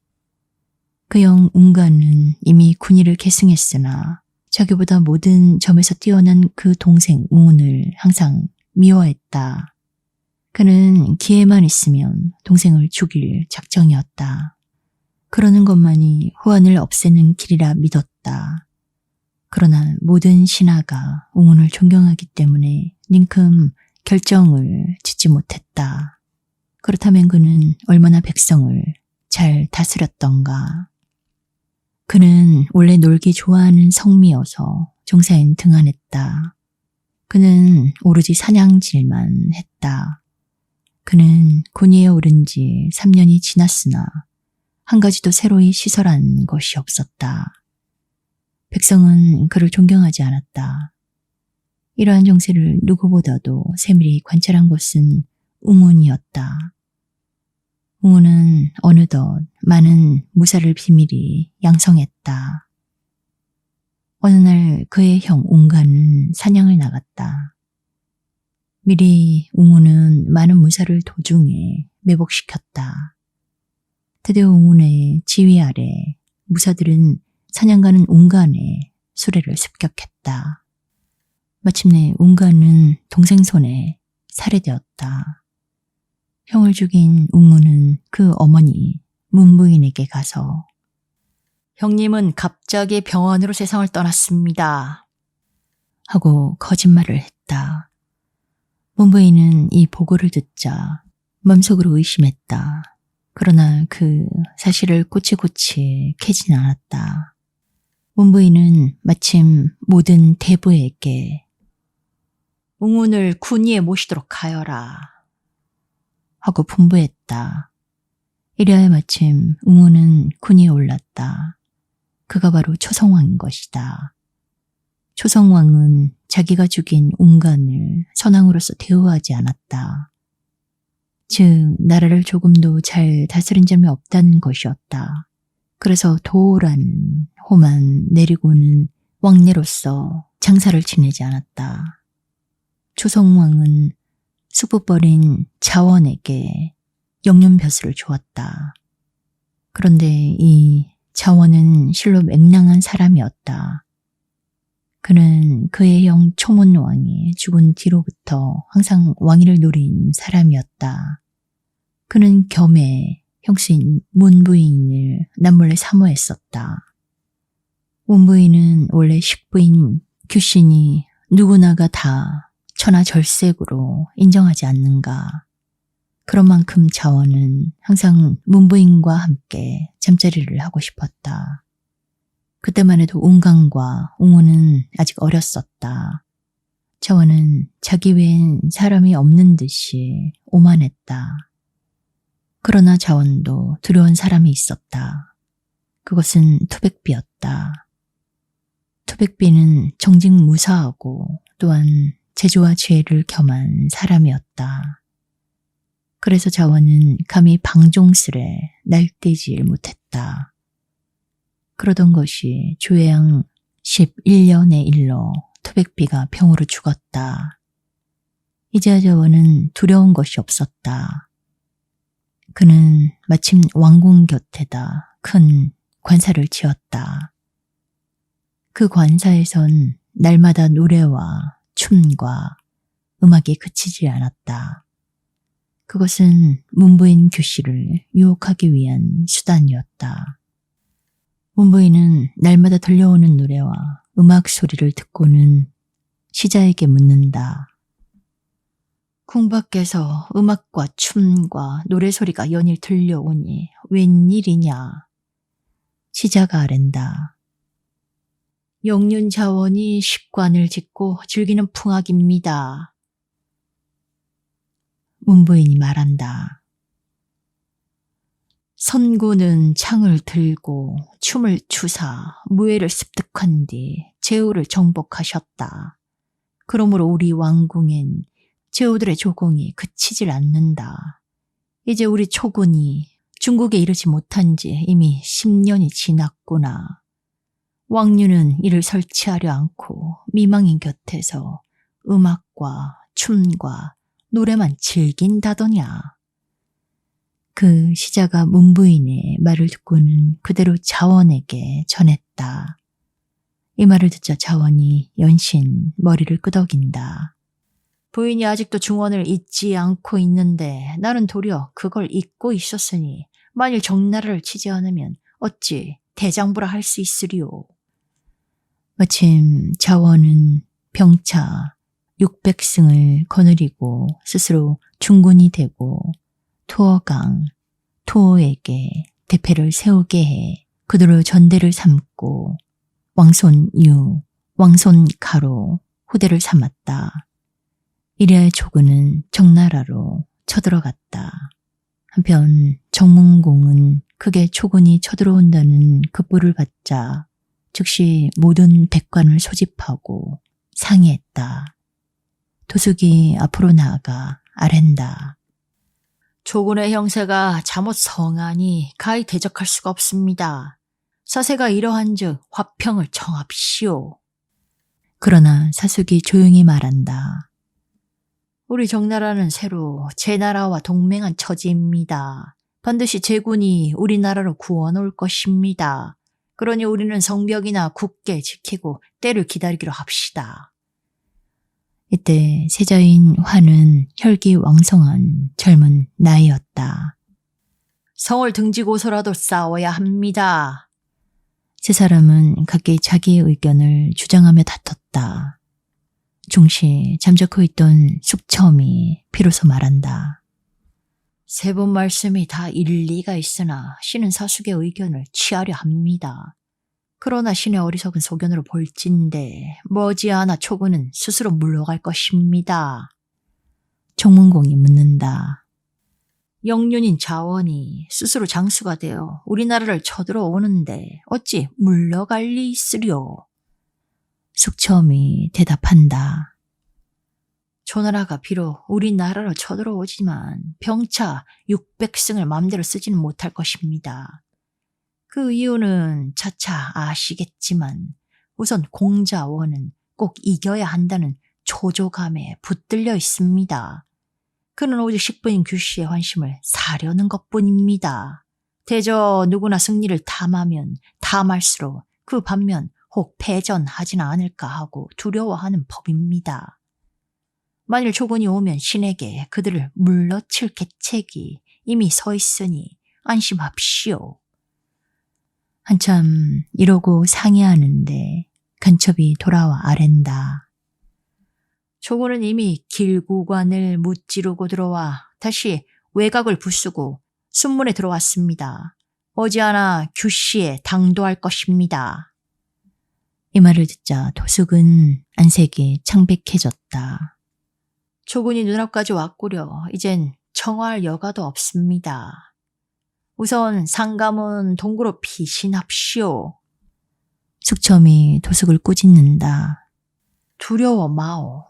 그 형 웅간은 이미 군의를 계승했으나 자기보다 모든 점에서 뛰어난 그 동생 웅운을 항상 미워했다. 그는 기회만 있으면 동생을 죽일 작정이었다. 그러는 것만이 후한을 없애는 길이라 믿었다. 그러나 모든 신하가 웅운을 존경하기 때문에寧금 결정을 짓지 못했다. 그렇다면 그는 얼마나 백성을 잘 다스렸던가. 그는 원래 놀기 좋아하는 성미여서 정사엔 등한했다. 그는 오로지 사냥질만 했다. 그는 군의에 오른 지 3년이 지났으나 한 가지도 새로이 시설한 것이 없었다. 백성은 그를 존경하지 않았다. 이러한 정세를 누구보다도 세밀히 관찰한 것은 웅운이었다. 웅운은 어느덧 많은 무사를 비밀히 양성했다. 어느 날 그의 형 웅간은 사냥을 나갔다. 미리 웅운은 많은 무사를 도중에 매복시켰다. 드디어 웅운의 지휘 아래 무사들은 사냥가는 웅간의 수레를 습격했다. 마침내 웅간은 동생 손에 살해되었다. 형을 죽인 웅운은 그 어머니 문부인에게 가서 형님은 갑자기 병원으로 세상을 떠났습니다. 하고 거짓말을 했다. 문부인은 이 보고를 듣자 마음속으로 의심했다. 그러나 그 사실을 꼬치꼬치 캐진 않았다. 문부인은 마침 모든 대부에게 웅운을 군위에 모시도록 하여라 하고 분부했다. 이래야 마침 웅운은 군위에 올랐다. 그가 바로 초성왕인 것이다. 초성왕은 자기가 죽인 웅간을 선왕으로서 대우하지 않았다. 즉 나라를 조금도 잘 다스린 점이 없다는 것이었다. 그래서 도라는 호만 내리고는 왕래로서 장사를 지내지 않았다. 초성왕은 수부벌인 자원에게 영륜벼슬을 주었다. 그런데 이 자원은 실로 맹랑한 사람이었다. 그는 그의 형 초문왕이 죽은 뒤로부터 항상 왕위를 노린 사람이었다. 그는 겸해 형수인 문부인을 남몰래 사모했었다. 문부인은 원래 식부인 규신이 누구나가 다 천하절색으로 인정하지 않는가. 그런 만큼 자원은 항상 문부인과 함께 잠자리를 하고 싶었다. 그때만 해도 웅간과 웅운은 아직 어렸었다. 자원은 자기 외엔 사람이 없는 듯이 오만했다. 그러나 자원도 두려운 사람이 있었다. 그것은 투백비였다. 투백비는 정직무사하고 또한 재주와 지혜를 겸한 사람이었다. 그래서 자원은 감히 방종스레 날뛰질 못했다. 그러던 것이 주해양 11년의 일로 투백비가 병으로 죽었다. 이제야 자원은 두려운 것이 없었다. 그는 마침 왕궁 곁에다 큰 관사를 지었다. 그 관사에선 날마다 노래와 춤과 음악이 그치지 않았다. 그것은 문부인 규씨를 유혹하기 위한 수단이었다. 문부인은 날마다 들려오는 노래와 음악 소리를 듣고는 시자에게 묻는다. 궁밖에서 음악과 춤과 노래소리가 연일 들려오니 웬일이냐. 시자가 아랜다. 영륜자원이 식관을 짓고 즐기는 풍악입니다. 문부인이 말한다. 선구는 창을 들고 춤을 추사 무예를 습득한 뒤 제후를 정복하셨다. 그러므로 우리 왕궁엔 제후들의 조공이 그치질 않는다. 이제 우리 초군이 중국에 이르지 못한 지 이미 10년이 지났구나. 왕류는 이를 설치하려 않고 미망인 곁에서 음악과 춤과 노래만 즐긴다더냐. 그 시자가 문부인의 말을 듣고는 그대로 자원에게 전했다. 이 말을 듣자 자원이 연신 머리를 끄덕인다. 부인이 아직도 중언을 잊지 않고 있는데 나는 도리어 그걸 잊고 있었으니 만일 정나라를 치지 않으면 어찌 대장부라 할 수 있으리오. 마침 자원은 병차 600승을 거느리고 스스로 중군이 되고 투어강, 투어에게 대패를 세우게 해 그들을 전대를 삼고 왕손유, 왕손가로 후대를 삼았다. 이래야 조근은 정나라로 쳐들어갔다. 한편 정문공은 크게 초군이 쳐들어온다는 급보를 받자 즉시 모든 백관을 소집하고 상의했다. 도숙이 앞으로 나아가 아랜다. 조군의 형세가 잠옷 성하니 가히 대적할 수가 없습니다. 사세가 이러한즉 화평을 청합시오. 그러나 사숙이 조용히 말한다. 우리 정나라는 새로 제 나라와 동맹한 처지입니다. 반드시 제군이 우리나라로 구원올 것입니다. 그러니 우리는 성벽이나 굳게 지키고 때를 기다리기로 합시다. 이때 세자인 화는 혈기왕성한 젊은 나이였다. 성을 등지고서라도 싸워야 합니다. 세 사람은 각기 자기의 의견을 주장하며 다퉜다. 중시 잠자코 있던 숙첨이 비로소 말한다. 세 분 말씀이 다 일리가 있으나 신은 사숙의 의견을 취하려 합니다. 그러나 신의 어리석은 소견으로 볼진대 머지않아 초군은 스스로 물러갈 것입니다. 정문공이 묻는다. 영륜인 자원이 스스로 장수가 되어 우리나라를 쳐들어오는데 어찌 물러갈 리 있으리오. 숙첨이 대답한다. 조나라가 비록 우리나라로 쳐들어오지만 병차 600승을 마음대로 쓰지는 못할 것입니다. 그 이유는 차차 아시겠지만 우선 공자원은 꼭 이겨야 한다는 초조감에 붙들려 있습니다. 그는 오직 식부인 규씨의 환심을 사려는 것뿐입니다. 대저 누구나 승리를 탐하면 탐할수록 그 반면 혹 패전하지는 않을까 하고 두려워하는 법입니다. 만일 조군이 오면 신에게 그들을 물러칠 계책이 이미 서 있으니 안심합시오. 한참 이러고 상의하는데 간첩이 돌아와 아랜다. 조군은 이미 길구관을 무찌르고 들어와 다시 외곽을 부수고 순문에 들어왔습니다. 머지않아 규씨에 당도할 것입니다. 이 말을 듣자 도숙은 안색이 창백해졌다. 조군이 눈앞까지 왔구려 이젠 청할 여가도 없습니다. 우선 상감은 동구로 피신합시오. 숙첨이 도숙을 꾸짖는다. 두려워 마오.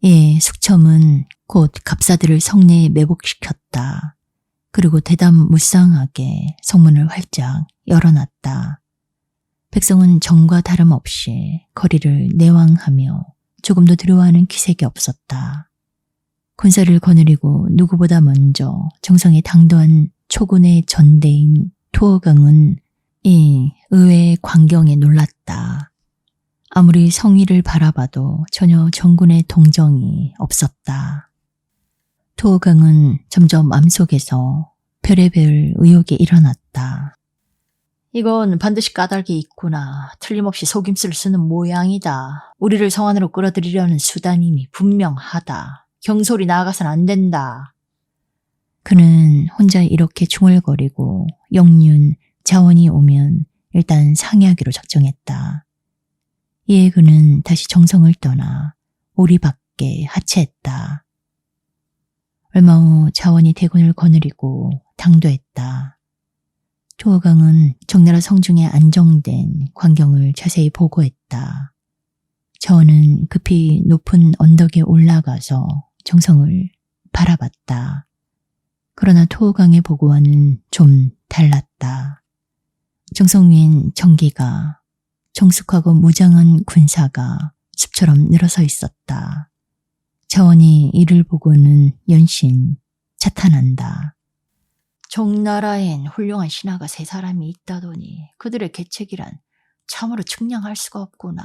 예, 숙첨은 곧 갑사들을 성내에 매복시켰다. 그리고 대담무쌍하게 성문을 활짝 열어놨다. 백성은 전과 다름없이 거리를 내왕하며 조금도 두려워하는 기색이 없었다. 군사를 거느리고 누구보다 먼저 정성에 당도한 초군의 전대인 투어강은 이 의외의 광경에 놀랐다. 아무리 성의를 바라봐도 전혀 정군의 동정이 없었다. 토호강은 점점 마음속에서 별의별 의혹이 일어났다. 이건 반드시 까닭이 있구나. 틀림없이 속임수를 쓰는 모양이다. 우리를 성 안으로 끌어들이려는 수단임이 분명하다. 경솔이 나아가선 안 된다. 그는 혼자 이렇게 중얼거리고 영륜, 자원이 오면 일단 상의하기로 작정했다. 이에 그는 다시 정성을 떠나 오리 밖에 하체했다. 얼마 후 자원이 대군을 거느리고 당도했다. 토호강은 정나라 성중에 안정된 광경을 자세히 보고했다. 자원은 급히 높은 언덕에 올라가서 정성을 바라봤다. 그러나 토호강의 보고와는 좀 달랐다. 정성 위엔 정기가 정숙하고 무장한 군사가 숲처럼 늘어서 있었다. 자원이 이를 보고는 연신 자탄한다. 정나라엔 훌륭한 신하가 3사람이 있다더니 그들의 계책이란 참으로 측량할 수가 없구나.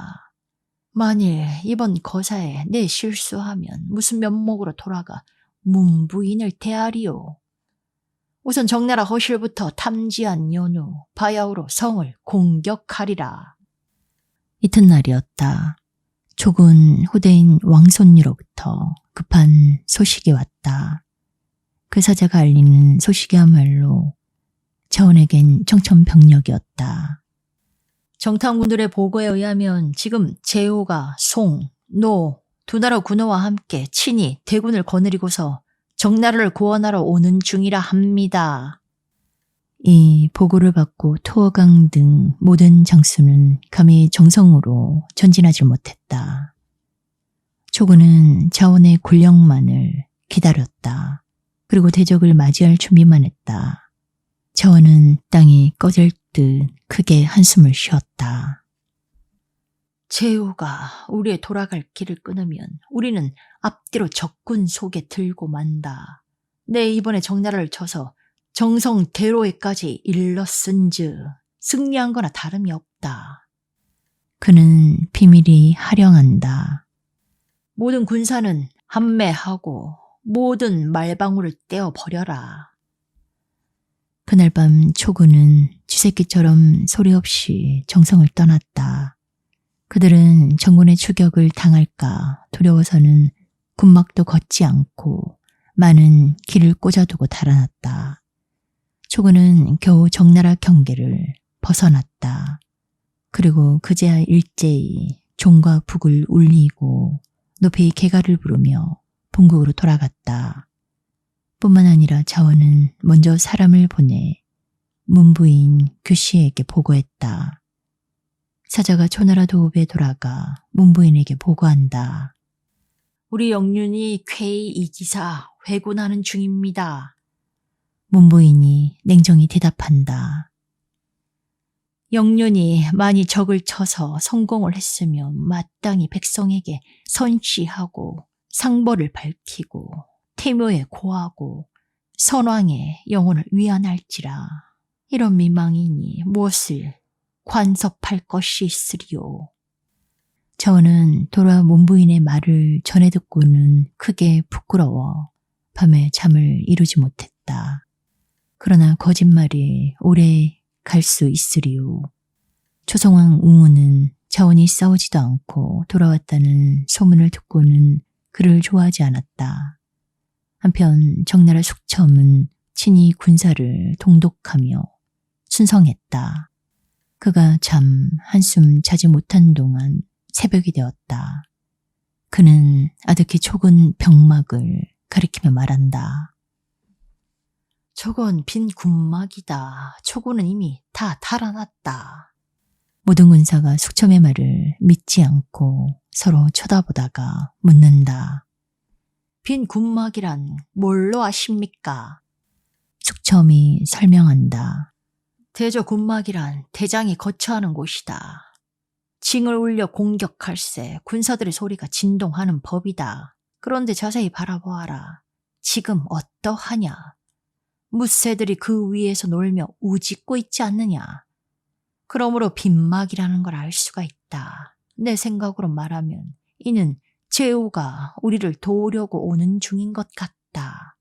만일 이번 거사에 내 실수하면 무슨 면목으로 돌아가 문부인을 대하리오. 우선 정나라 허실부터 탐지한 연후 바야흐로 성을 공격하리라. 이튿날이었다. 촉은 후대인 왕손유로부터 급한 소식이 왔다. 그 사자가 알리는 소식이야말로 자원에겐 청천벽력이었다. 정탐군들의 보고에 의하면 지금 제후가 송, 노 두 나라 군호와 함께 친히 대군을 거느리고서 정나라를 구원하러 오는 중이라 합니다. 이 보고를 받고 토호강 등 모든 장수는 감히 정성으로 전진하지 못했다. 촉은 자원의 군령만을 기다렸다. 그리고 대적을 맞이할 준비만 했다. 자원은 땅이 꺼질 듯 크게 한숨을 쉬었다. 제후가 우리의 돌아갈 길을 끊으면 우리는 앞뒤로 적군 속에 들고 만다. 내 이번에 정나라를 쳐서 정성대로에까지 일렀은즉 승리한 거나 다름이 없다. 그는 비밀이 하령한다. 모든 군사는 함매하고 모든 말방울을 떼어버려라. 그날 밤 촉은 쥐새끼처럼 소리 없이 정성을 떠났다. 그들은 정군의 추격을 당할까 두려워서는 군막도 걷지 않고 많은 길을 꽂아두고 달아났다. 촉은 겨우 정나라 경계를 벗어났다. 그리고 그제야 일제히 종과 북을 울리고 높이 개가를 부르며 본국으로 돌아갔다. 뿐만 아니라 자원은 먼저 사람을 보내 문부인 규씨에게 보고했다. 사자가 초나라 도읍에 돌아가 문부인에게 보고한다. 우리 영륜이 쾌히 이 기사 회군하는 중입니다. 문부인이 냉정히 대답한다. 영륜이 많이 적을 쳐서 성공을 했으면 마땅히 백성에게 선시하고 상벌을 밝히고 태묘에 고하고 선왕의 영혼을 위안할지라. 이런 미망이니 무엇을 관섭할 것이 있으리요. 자원은 돌아 문부인의 말을 전해 듣고는 크게 부끄러워 밤에 잠을 이루지 못했다. 그러나 거짓말이 오래 갈 수 있으리요. 초성왕 웅우는 자원이 싸우지도 않고 돌아왔다는 소문을 듣고는 그를 좋아하지 않았다. 한편 정나라 숙첨은 친히 군사를 동독하며 순성했다. 그가 잠 한숨 자지 못한 동안 새벽이 되었다. 그는 아득히 촉은 병막을 가리키며 말한다. 저건 빈 군막이다. 초고는 이미 다 달아났다. 모든 군사가 숙첨의 말을 믿지 않고 서로 쳐다보다가 묻는다. 빈 군막이란 뭘로 아십니까? 숙첨이 설명한다. 대저 군막이란 대장이 거처하는 곳이다. 징을 울려 공격할새 군사들의 소리가 진동하는 법이다. 그런데 자세히 바라보아라. 지금 어떠하냐? 무새들이 그 위에서 놀며 우짖고 있지 않느냐? 그러므로 빈막이라는 걸 알 수가 있다. 내 생각으로 말하면 이는 제후가 우리를 도우려고 오는 중인 것 같다. 것이다.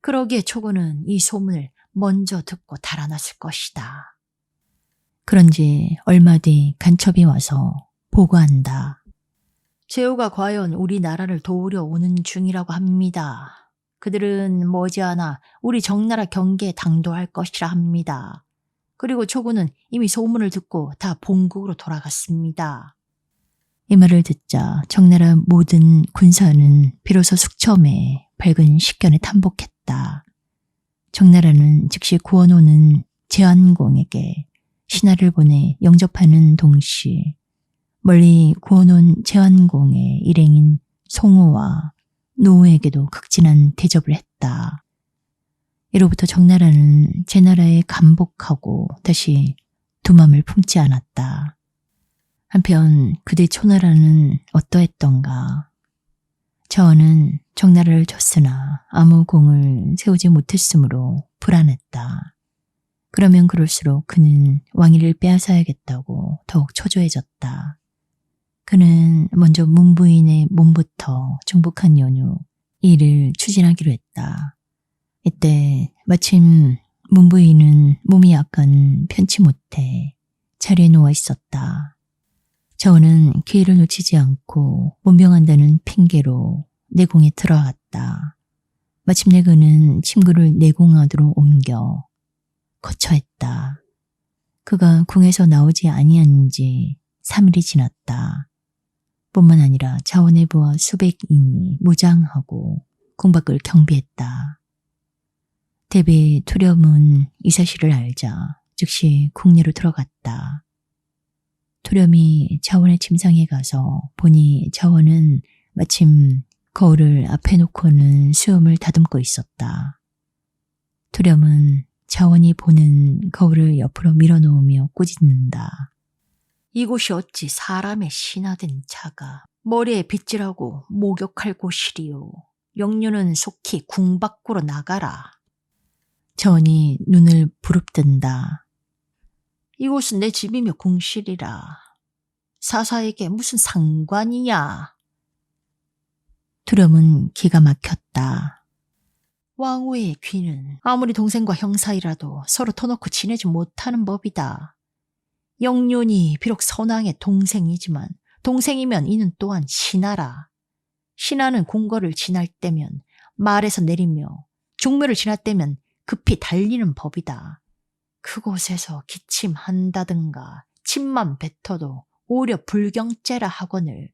그러기에 초고는 이 소문을 먼저 듣고 달아났을 것이다. 그런지 얼마 뒤 간첩이 와서 보고한다. 제후가 과연 우리나라를 도우려 오는 중이라고 합니다. 그들은 머지않아 우리 정나라 경계에 당도할 것이라 합니다. 그리고 초구는 이미 소문을 듣고 다 본국으로 돌아갔습니다. 이 말을 듣자 정나라 모든 군사는 비로소 숙첨에 밝은 식견에 탐복했다. 정나라는 즉시 구원오는 제한공에게 신하를 보내 영접하는 동시 멀리 구원온 제한공의 일행인 송우와 노우에게도 극진한 대접을 했다. 이로부터 정나라는 제나라에 감복하고 다시 두맘을 품지 않았다. 한편 그대 초나라는 어떠했던가. 자원은 정나라를 줬으나 아무 공을 세우지 못했으므로 불안했다. 그러면 그럴수록 그는 왕위를 빼앗아야겠다고 더욱 초조해졌다. 그는 먼저 문부인의 몸부터 정복한 연후 이 일을 추진하기로 했다. 이때 마침 문부인은 몸이 약간 편치 못해 자리에 누워 있었다. 자원은 기회를 놓치지 않고 문병한다는 핑계로 내공에 들어갔다. 마침내 그는 침구를 내공하도로 옮겨 거처했다. 그가 궁에서 나오지 아니한 지 3일이 지났다. 뿐만 아니라 자원의 부하 수백인이 무장하고 궁 밖을 경비했다. 대비 투렴은 이 사실을 알자 즉시 궁내로 들어갔다. 투렴이 자원의 침상에 가서 보니 자원은 마침 거울을 앞에 놓고는 수염을 다듬고 있었다. 투렴은 자원이 보는 거울을 옆으로 밀어놓으며 꾸짖는다. 이곳이 어찌 사람의 신하된 자가 머리에 빗질하고 목욕할 곳이리요. 영유는 속히 궁 밖으로 나가라. 자원이 눈을 부릅뜬다. 이곳은 내 집이며 궁실이라. 사사에게 무슨 상관이냐. 투렴은 기가 막혔다. 왕후의 귀는 아무리 동생과 형사이라도 서로 터놓고 지내지 못하는 법이다. 영륜이 비록 선왕의 동생이지만 동생이면 이는 또한 신하라. 신하는 궁궐을 지날 때면 말에서 내리며 종묘를 지날 때면 급히 달리는 법이다. 그곳에서 기침한다든가 침만 뱉어도 오히려 불경죄라 하거늘.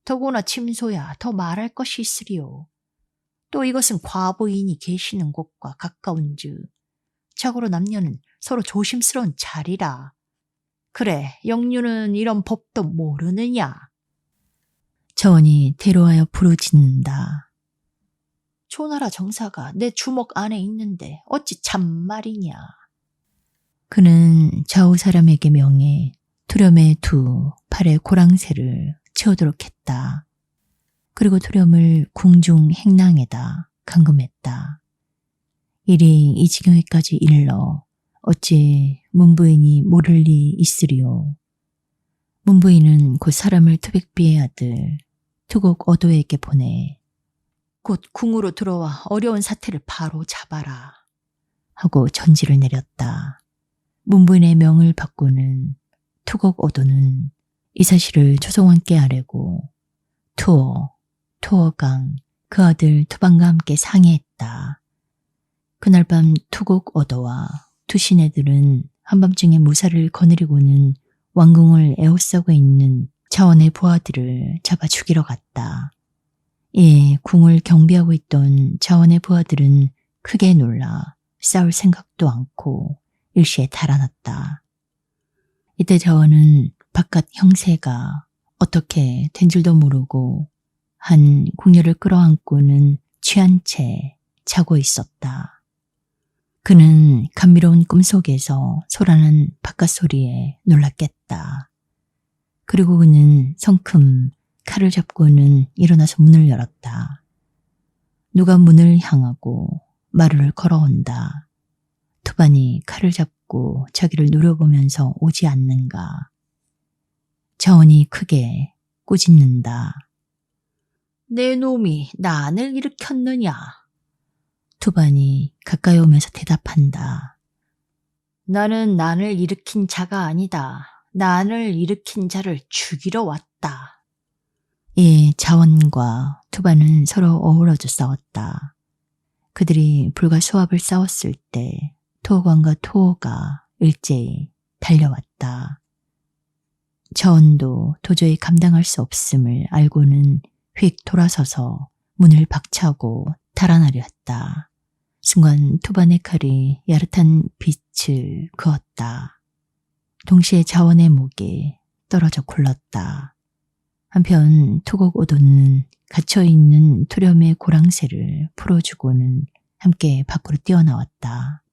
더구나 침소야 더 말할 것이 있으리요. 또 이것은 과부인이 계시는 곳과 가까운즉 자고로 남녀는 서로 조심스러운 자리라. 그래, 영유는 이런 법도 모르느냐. 자원이 대로하여 부르짖는다. 초나라 정사가 내 주목 안에 있는데 어찌 참말이냐. 그는 좌우 사람에게 명해 투렴의 두 팔에 고랑새를 채우도록 했다. 그리고 투렴을 궁중 행랑에다 감금했다. 일이 이 지경에까지 일러 어찌 문부인이 모를 리 있으리요. 문부인은 곧 사람을 투백비의 아들 투곡 어도에게 보내 곧 궁으로 들어와 어려운 사태를 바로 잡아라 하고 전지를 내렸다. 문부인의 명을 받고는 투곡 어도는 이 사실을 조성왕께 아뢰고 투어강 그 아들 투방과 함께 상의했다. 그날 밤 투곡 어도와 두 시내들은 한밤중에 무사를 거느리고는 왕궁을 에워싸고 있는 자원의 부하들을 잡아 죽이러 갔다. 이에 궁을 경비하고 있던 자원의 부하들은 크게 놀라 싸울 생각도 않고 일시에 달아났다. 이때 자원은 바깥 형세가 어떻게 된 줄도 모르고 한 궁녀를 끌어안고는 취한 채 자고 있었다. 그는 감미로운 꿈속에서 소란한 바깥소리에 놀라 깼다. 그리고 그는 성큼 칼을 잡고는 일어나서 문을 열었다. 누가 문을 향하고 마루를 걸어온다. 투반이 칼을 잡고 자기를 노려보면서 오지 않는가. 자원이 크게 꾸짖는다. 내 놈이 난을 일으켰느냐? 투반이 가까이 오면서 대답한다. 나는 난을 일으킨 자가 아니다. 난을 일으킨 자를 죽이러 왔다. 이 자원과 투반은 서로 어우러져 싸웠다. 그들이 불과 수합을 싸웠을 때 토호관과 토호가 일제히 달려왔다. 자원도 도저히 감당할 수 없음을 알고는 휙 돌아서서 문을 박차고 달아나려 했다. 순간 투반의 칼이 야릇한 빛을 그었다. 동시에 자원의 목에 떨어져 굴렀다. 한편 투곡오도는 갇혀있는 투렴의 고랑새를 풀어주고는 함께 밖으로 뛰어나왔다.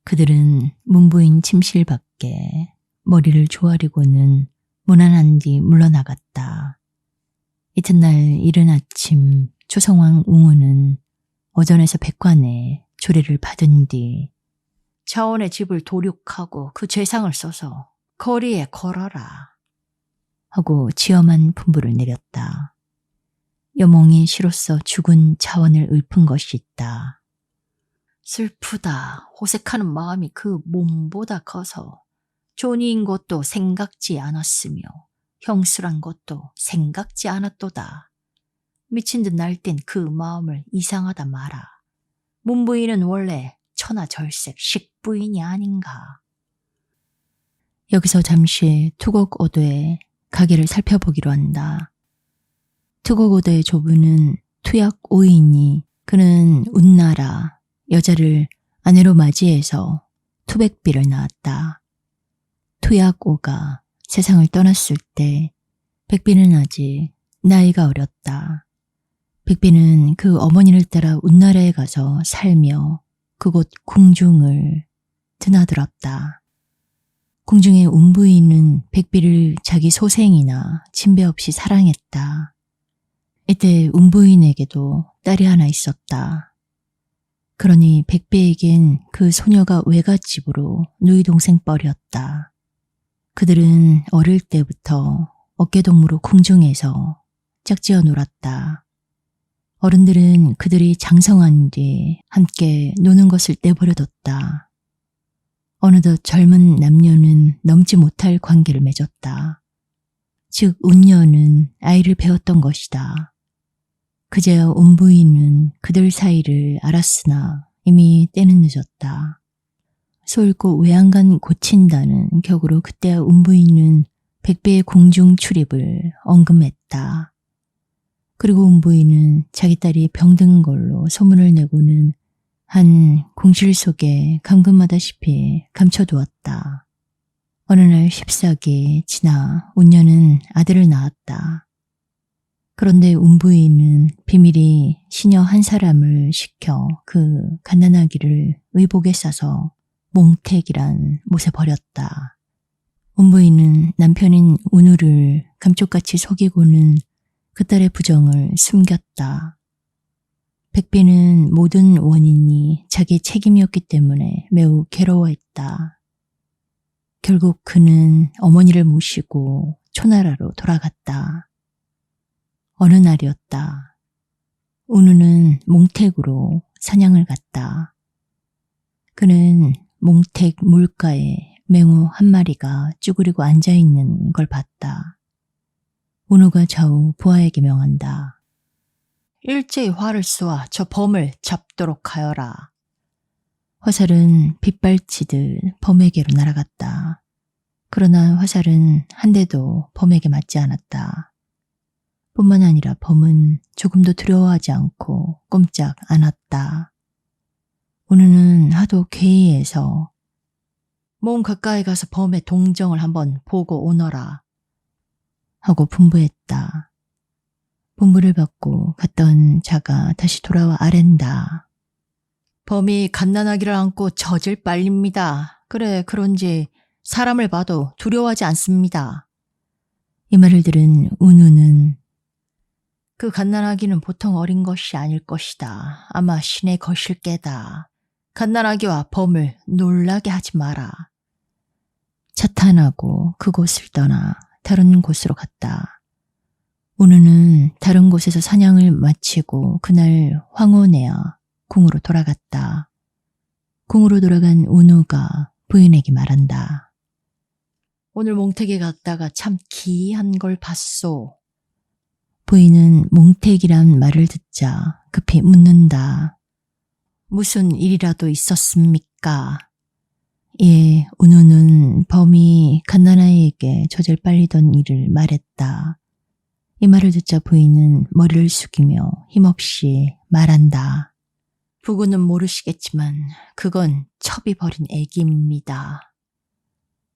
그들은 문부인 침실 밖에 머리를 조아리고는 무난한 뒤 물러나갔다. 이튿날 이른 아침 초성왕 웅우는 어전에서 백관에 조례를 받은 뒤 자원의 집을 도륙하고 그 죄상을 써서 거리에 걸어라 하고 지엄한 분부를 내렸다. 여몽이 시로써 죽은 자원을 읊은 것이 있다. 슬프다. 호색하는 마음이 그 몸보다 커서 존이인 것도 생각지 않았으며 형수란 것도 생각지 않았도다. 미친 듯 날뛴 그 마음을 이상하다 마라. 문부인은 원래 천하절색 식부인이 아닌가. 여기서 잠시 투곡오도의 가게를 살펴보기로 한다. 투곡오도의 조부는 투약오인이 그는 운나라 여자를 아내로 맞이해서 투백비를 낳았다. 투약오가 세상을 떠났을 때 백비는 아직 나이가 어렸다. 백비는 그 어머니를 따라 운나라에 가서 살며 그곳 궁중을 드나들었다. 궁중의 운부인은 백비를 자기 소생이나 친배 없이 사랑했다. 이때 운부인에게도 딸이 하나 있었다. 그러니 백비에겐 그 소녀가 외갓집으로 누이동생뻘이었다. 그들은 어릴 때부터 어깨동무로 궁중에서 짝지어 놀았다. 어른들은 그들이 장성한 뒤 함께 노는 것을 내버려뒀다. 어느덧 젊은 남녀는 넘지 못할 관계를 맺었다. 즉 운녀는 아이를 배웠던 것이다. 그제야 운부인은 그들 사이를 알았으나 이미 때는 늦었다. 소잃고 외양간 고친다는 격으로 그때야 운부인은 백비의 궁중 출입을 언금했다. 그리고 운부인은 자기 딸이 병든 걸로 소문을 내고는 한 궁실 속에 감금하다시피 감춰두었다. 어느 날 14기 지나 운녀는 아들을 낳았다. 그런데 운부인은 비밀이 시녀 한 사람을 시켜 그 갓난아기를 의복에 싸서 몽택이란 못에 버렸다. 운부인은 남편인 운우를 감쪽같이 속이고는 그 딸의 부정을 숨겼다. 백비는 모든 원인이 자기 책임이었기 때문에 매우 괴로워했다. 결국 그는 어머니를 모시고 초나라로 돌아갔다. 어느 날이었다. 운우는 몽택으로 사냥을 갔다. 그는 몽택 물가에 맹호 한 마리가 쭈그리고 앉아있는 걸 봤다. 운우가 좌우 부하에게 명한다. 일제히 활을 쏘아 저 범을 잡도록 하여라. 화살은 빗발치듯 범에게로 날아갔다. 그러나 화살은 한 대도 범에게 맞지 않았다. 뿐만 아니라 범은 조금도 두려워하지 않고 꼼짝 않았다. 운우는 하도 괴이해서 몸 가까이 가서 범의 동정을 한번 보고 오너라 하고 분부했다. 분부를 받고 갔던 자가 다시 돌아와 아랜다. 범이 갓난아기를 안고 젖을 빨립니다. 그래 그런지 사람을 봐도 두려워하지 않습니다. 이 말을 들은 운우는 그 갓난아기는 보통 어린 것이 아닐 것이다. 아마 신의 것일 게다. 갓난아기와 범을 놀라게 하지 마라. 차 타나고 그곳을 떠나 다른 곳으로 갔다. 운우는 다른 곳에서 사냥을 마치고 그날 황혼에야 궁으로 돌아갔다. 궁으로 돌아간 운우가 부인에게 말한다. 오늘 몽택에 갔다가 참 기이한 걸 봤소. 부인은 몽택이란 말을 듣자 급히 묻는다. 무슨 일이라도 있었습니까? 예, 운우는 범이 갓난아이에게 젖을 빨리던 일을 말했다. 이 말을 듣자 부인은 머리를 숙이며 힘없이 말한다. 부군은 모르시겠지만 그건 첩이 버린 애기입니다.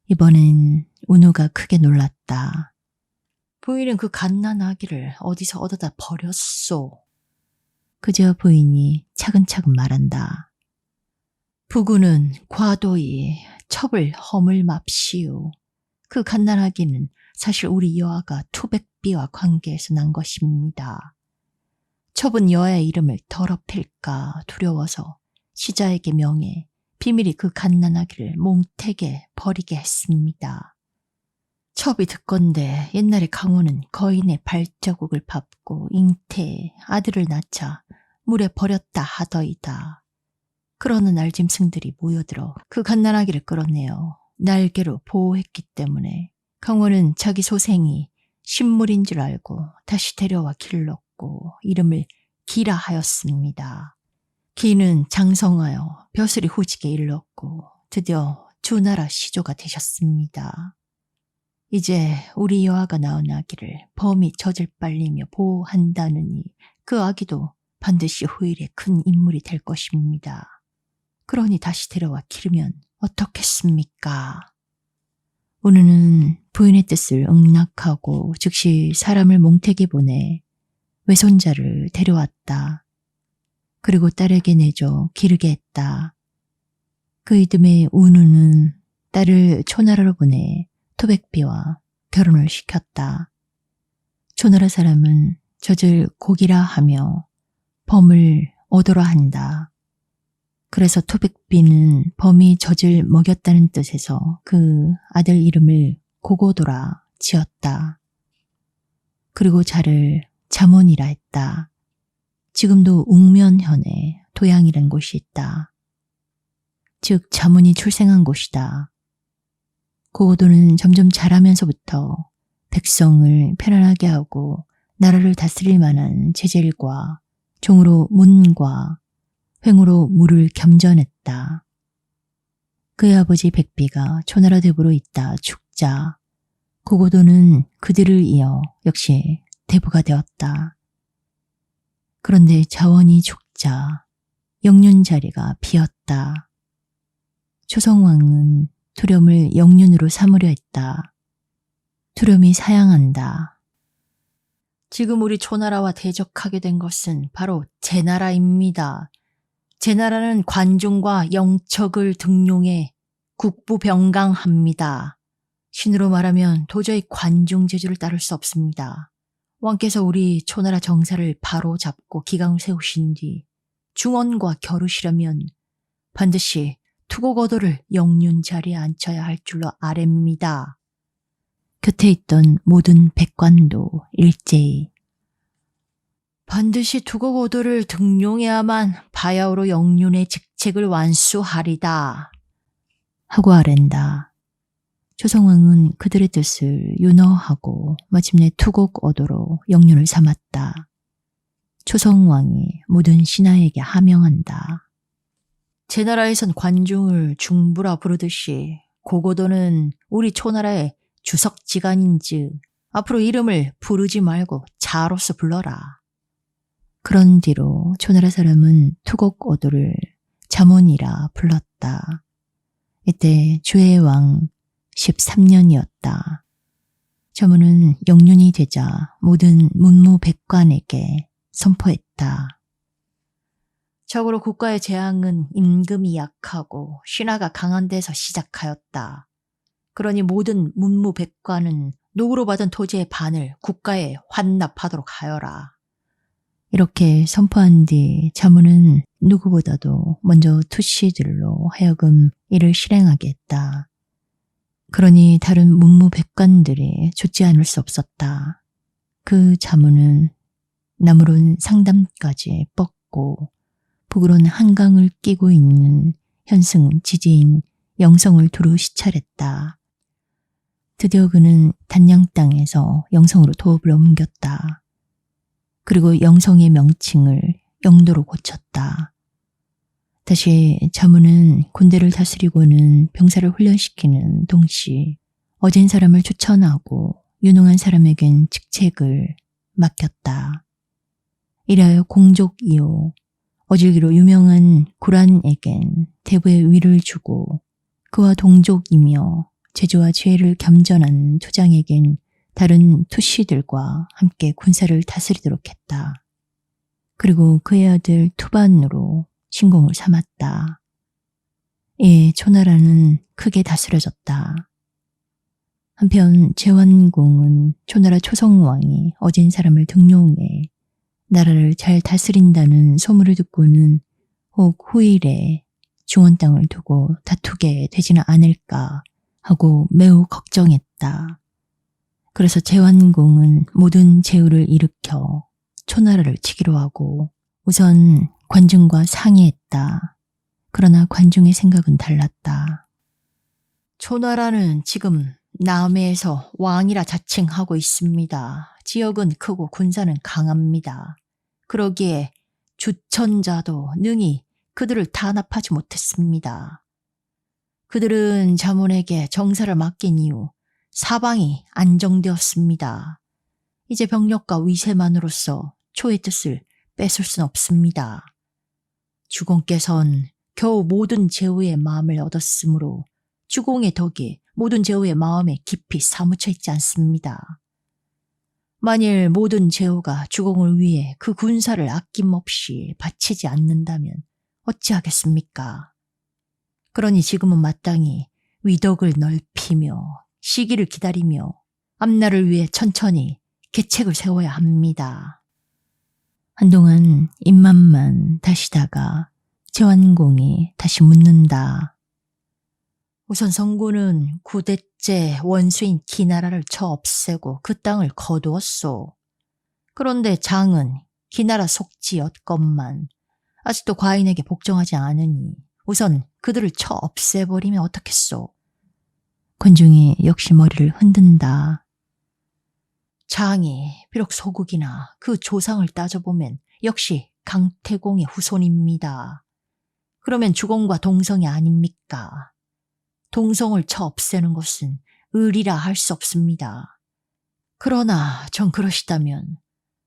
이번엔 운우가 크게 놀랐다. 부인은 그 갓난아기를 어디서 얻어다 버렸소. 그저 부인이 차근차근 말한다. 부군은 과도히 첩을 허물 맙시오. 그 갓난아기는 사실 우리 여아가 투백비와 관계해서 난 것입니다. 첩은 여아의 이름을 더럽힐까 두려워서 시자에게 명해 비밀히 그 갓난아기를 몽택에 버리게 했습니다. 첩이 듣건대 옛날에 강호는 거인의 발자국을 밟고 잉태해 아들을 낳자 물에 버렸다 하더이다. 그러는 알짐승들이 모여들어 그 갓난아기를 끌어내어 날개로 보호했기 때문에 강호는 자기 소생이 신물인 줄 알고 다시 데려와 길렀고 이름을 기라 하였습니다. 기는 장성하여 벼슬이 후지게 일렀고 드디어 주나라 시조가 되셨습니다. 이제 우리 여아가 낳은 아기를 범이 젖을 빨리며 보호한다느니 그 아기도 반드시 후일에 큰 인물이 될 것입니다. 그러니 다시 데려와 기르면 어떻겠습니까? 운우는 부인의 뜻을 응낙하고 즉시 사람을 몽택에 보내 외손자를 데려왔다. 그리고 딸에게 내줘 기르게 했다. 그 이듬해 운우는 딸을 초나라로 보내 토백비와 결혼을 시켰다. 초나라 사람은 젖을 고기라 하며 범을 얻으라 한다. 그래서 토백비는 범이 젖을 먹였다는 뜻에서 그 아들 이름을 고고도라 지었다. 그리고 자를 자문이라 했다. 지금도 웅면현에 도양이란 곳이 있다. 즉 자문이 출생한 곳이다. 고고도는 점점 자라면서부터 백성을 편안하게 하고 나라를 다스릴 만한 재질과 종으로 문과 횡으로 물을 겸전했다. 그의 아버지 백비가 초나라 대부로 있다 죽자 고고도는 그들을 이어 역시 대부가 되었다. 그런데 자원이 죽자 영륜 자리가 비었다. 초성왕은 두렴을 영륜으로 삼으려 했다. 두렴이 사양한다. 지금 우리 초나라와 대적하게 된 것은 바로 제나라입니다. 제나라는 관중과 영척을 등용해 국부병강합니다. 신으로 말하면 도저히 관중 제주를 따를 수 없습니다. 왕께서 우리 초나라 정사를 바로 잡고 기강을 세우신 뒤 중원과 겨루시려면 반드시 투고거도를 영륜 자리에 앉혀야 할 줄로 아랩니다. 곁에 있던 모든 백관도 일제히 반드시 투고고도를 등용해야만 바야흐로 영륜의 직책을 완수하리다 하고 아랜다. 초성왕은 그들의 뜻을 윤허하고 마침내 투고고도로 영륜을 삼았다. 초성왕이 모든 신하에게 하명한다. 제나라에선 관중을 중부라 부르듯이 고고도는 우리 초나라의 주석지간인즉 앞으로 이름을 부르지 말고 자로서 불러라. 그런 뒤로 초나라 사람은 투곡오도를 자문이라 불렀다. 이때 주해왕 13년이었다. 자문은 영륜이 되자 모든 문무백관에게 선포했다. 적으로 국가의 재앙은 임금이 약하고 신하가 강한 데서 시작하였다. 그러니 모든 문무백관은 노구로 받은 토지의 반을 국가에 환납하도록 하여라. 이렇게 선포한 뒤 자문은 누구보다도 먼저 투시들로 하여금 이를 실행하게 했다. 그러니 다른 문무백관들이 좋지 않을 수 없었다. 그 자문은 나무론 상담까지 뻗고 북으론 한강을 끼고 있는 현승 지지인 영성을 두루 시찰했다. 드디어 그는 단양 땅에서 영성으로 도읍을 옮겼다. 그리고 영성의 명칭을 영도로 고쳤다. 다시 자문은 군대를 다스리고는 병사를 훈련시키는 동시 어진 사람을 추천하고 유능한 사람에겐 직책을 맡겼다. 이라여 공족이요 어질기로 유명한 구란에겐 대부의 위를 주고 그와 동족이며 재주와 지혜를 겸전한 투장에겐 다른 투시들과 함께 군사를 다스리도록 했다. 그리고 그의 아들 투반으로 신공을 삼았다. 이에 초나라는 크게 다스려졌다. 한편 제완공은 초나라 초성왕이 어진 사람을 등용해 나라를 잘 다스린다는 소문을 듣고는 혹 후일에 중원 땅을 두고 다투게 되지는 않을까 하고 매우 걱정했다. 그래서 제완공은 모든 제후를 일으켜 초나라를 치기로 하고 우선 관중과 상의했다. 그러나 관중의 생각은 달랐다. 초나라는 지금 남해에서 왕이라 자칭하고 있습니다. 지역은 크고 군사는 강합니다. 그러기에 주천자도 능히 그들을 탄압하지 못했습니다. 그들은 자문에게 정사를 맡긴 이후 사방이 안정되었습니다. 이제 병력과 위세만으로서 초의 뜻을 뺏을 순 없습니다. 주공께선 겨우 모든 제후의 마음을 얻었으므로 주공의 덕이 모든 제후의 마음에 깊이 사무쳐 있지 않습니다. 만일 모든 제후가 주공을 위해 그 군사를 아낌없이 바치지 않는다면 어찌하겠습니까? 그러니 지금은 마땅히 위덕을 넓히며 시기를 기다리며 앞날을 위해 천천히 계책을 세워야 합니다. 한동안 입맛만 다시다가 제완공이 다시 묻는다. 우선 성군은 9대째 원수인 기나라를 쳐 없애고 그 땅을 거두었소. 그런데 장은 기나라 속지였건만 아직도 과인에게 복종하지 않으니 우선 그들을 쳐 없애버리면 어떻겠소. 관중이 역시 머리를 흔든다. 장이 비록 소국이나 그 조상을 따져보면 역시 강태공의 후손입니다. 그러면 주공과 동성이 아닙니까? 동성을 쳐 없애는 것은 의리라 할 수 없습니다. 그러나 전 그러시다면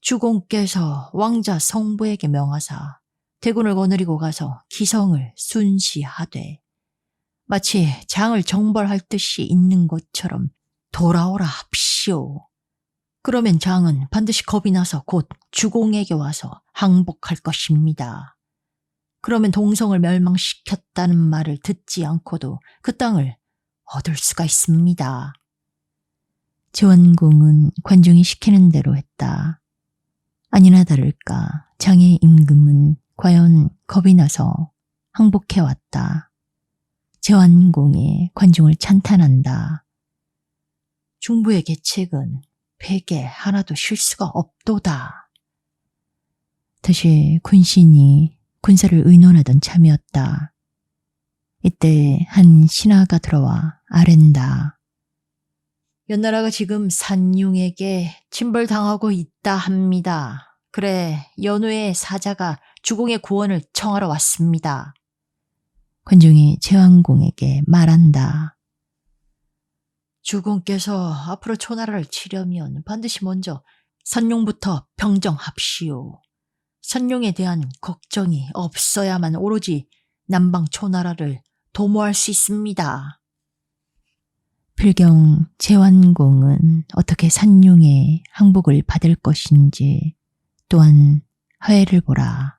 주공께서 왕자 성부에게 명하사 대군을 거느리고 가서 기성을 순시하되 마치 장을 정벌할 듯이 있는 것처럼 돌아오라 합시오. 그러면 장은 반드시 겁이 나서 곧 주공에게 와서 항복할 것입니다. 그러면 동성을 멸망시켰다는 말을 듣지 않고도 그 땅을 얻을 수가 있습니다. 제완공은 관중이 시키는 대로 했다. 아니나 다를까 장의 임금은 과연 겁이 나서 항복해왔다. 제완공이 관중을 찬탄한다. 중부의 계책은 베개 하나도 쉴 수가 없도다. 다시 군신이 군사를 의논하던 참이었다. 이때 한 신하가 들어와 아랜다. 연나라가 지금 산융에게 침벌당하고 있다 합니다. 그래, 연후의 사자가 주공의 구원을 청하러 왔습니다. 관중이 제완공에게 말한다. 주공께서 앞으로 초나라를 치려면 반드시 먼저 산용부터 평정합시오. 산용에 대한 걱정이 없어야만 오로지 남방 초나라를 도모할 수 있습니다. 필경 제완공은 어떻게 산용의 항복을 받을 것인지 또한 하해를 보라.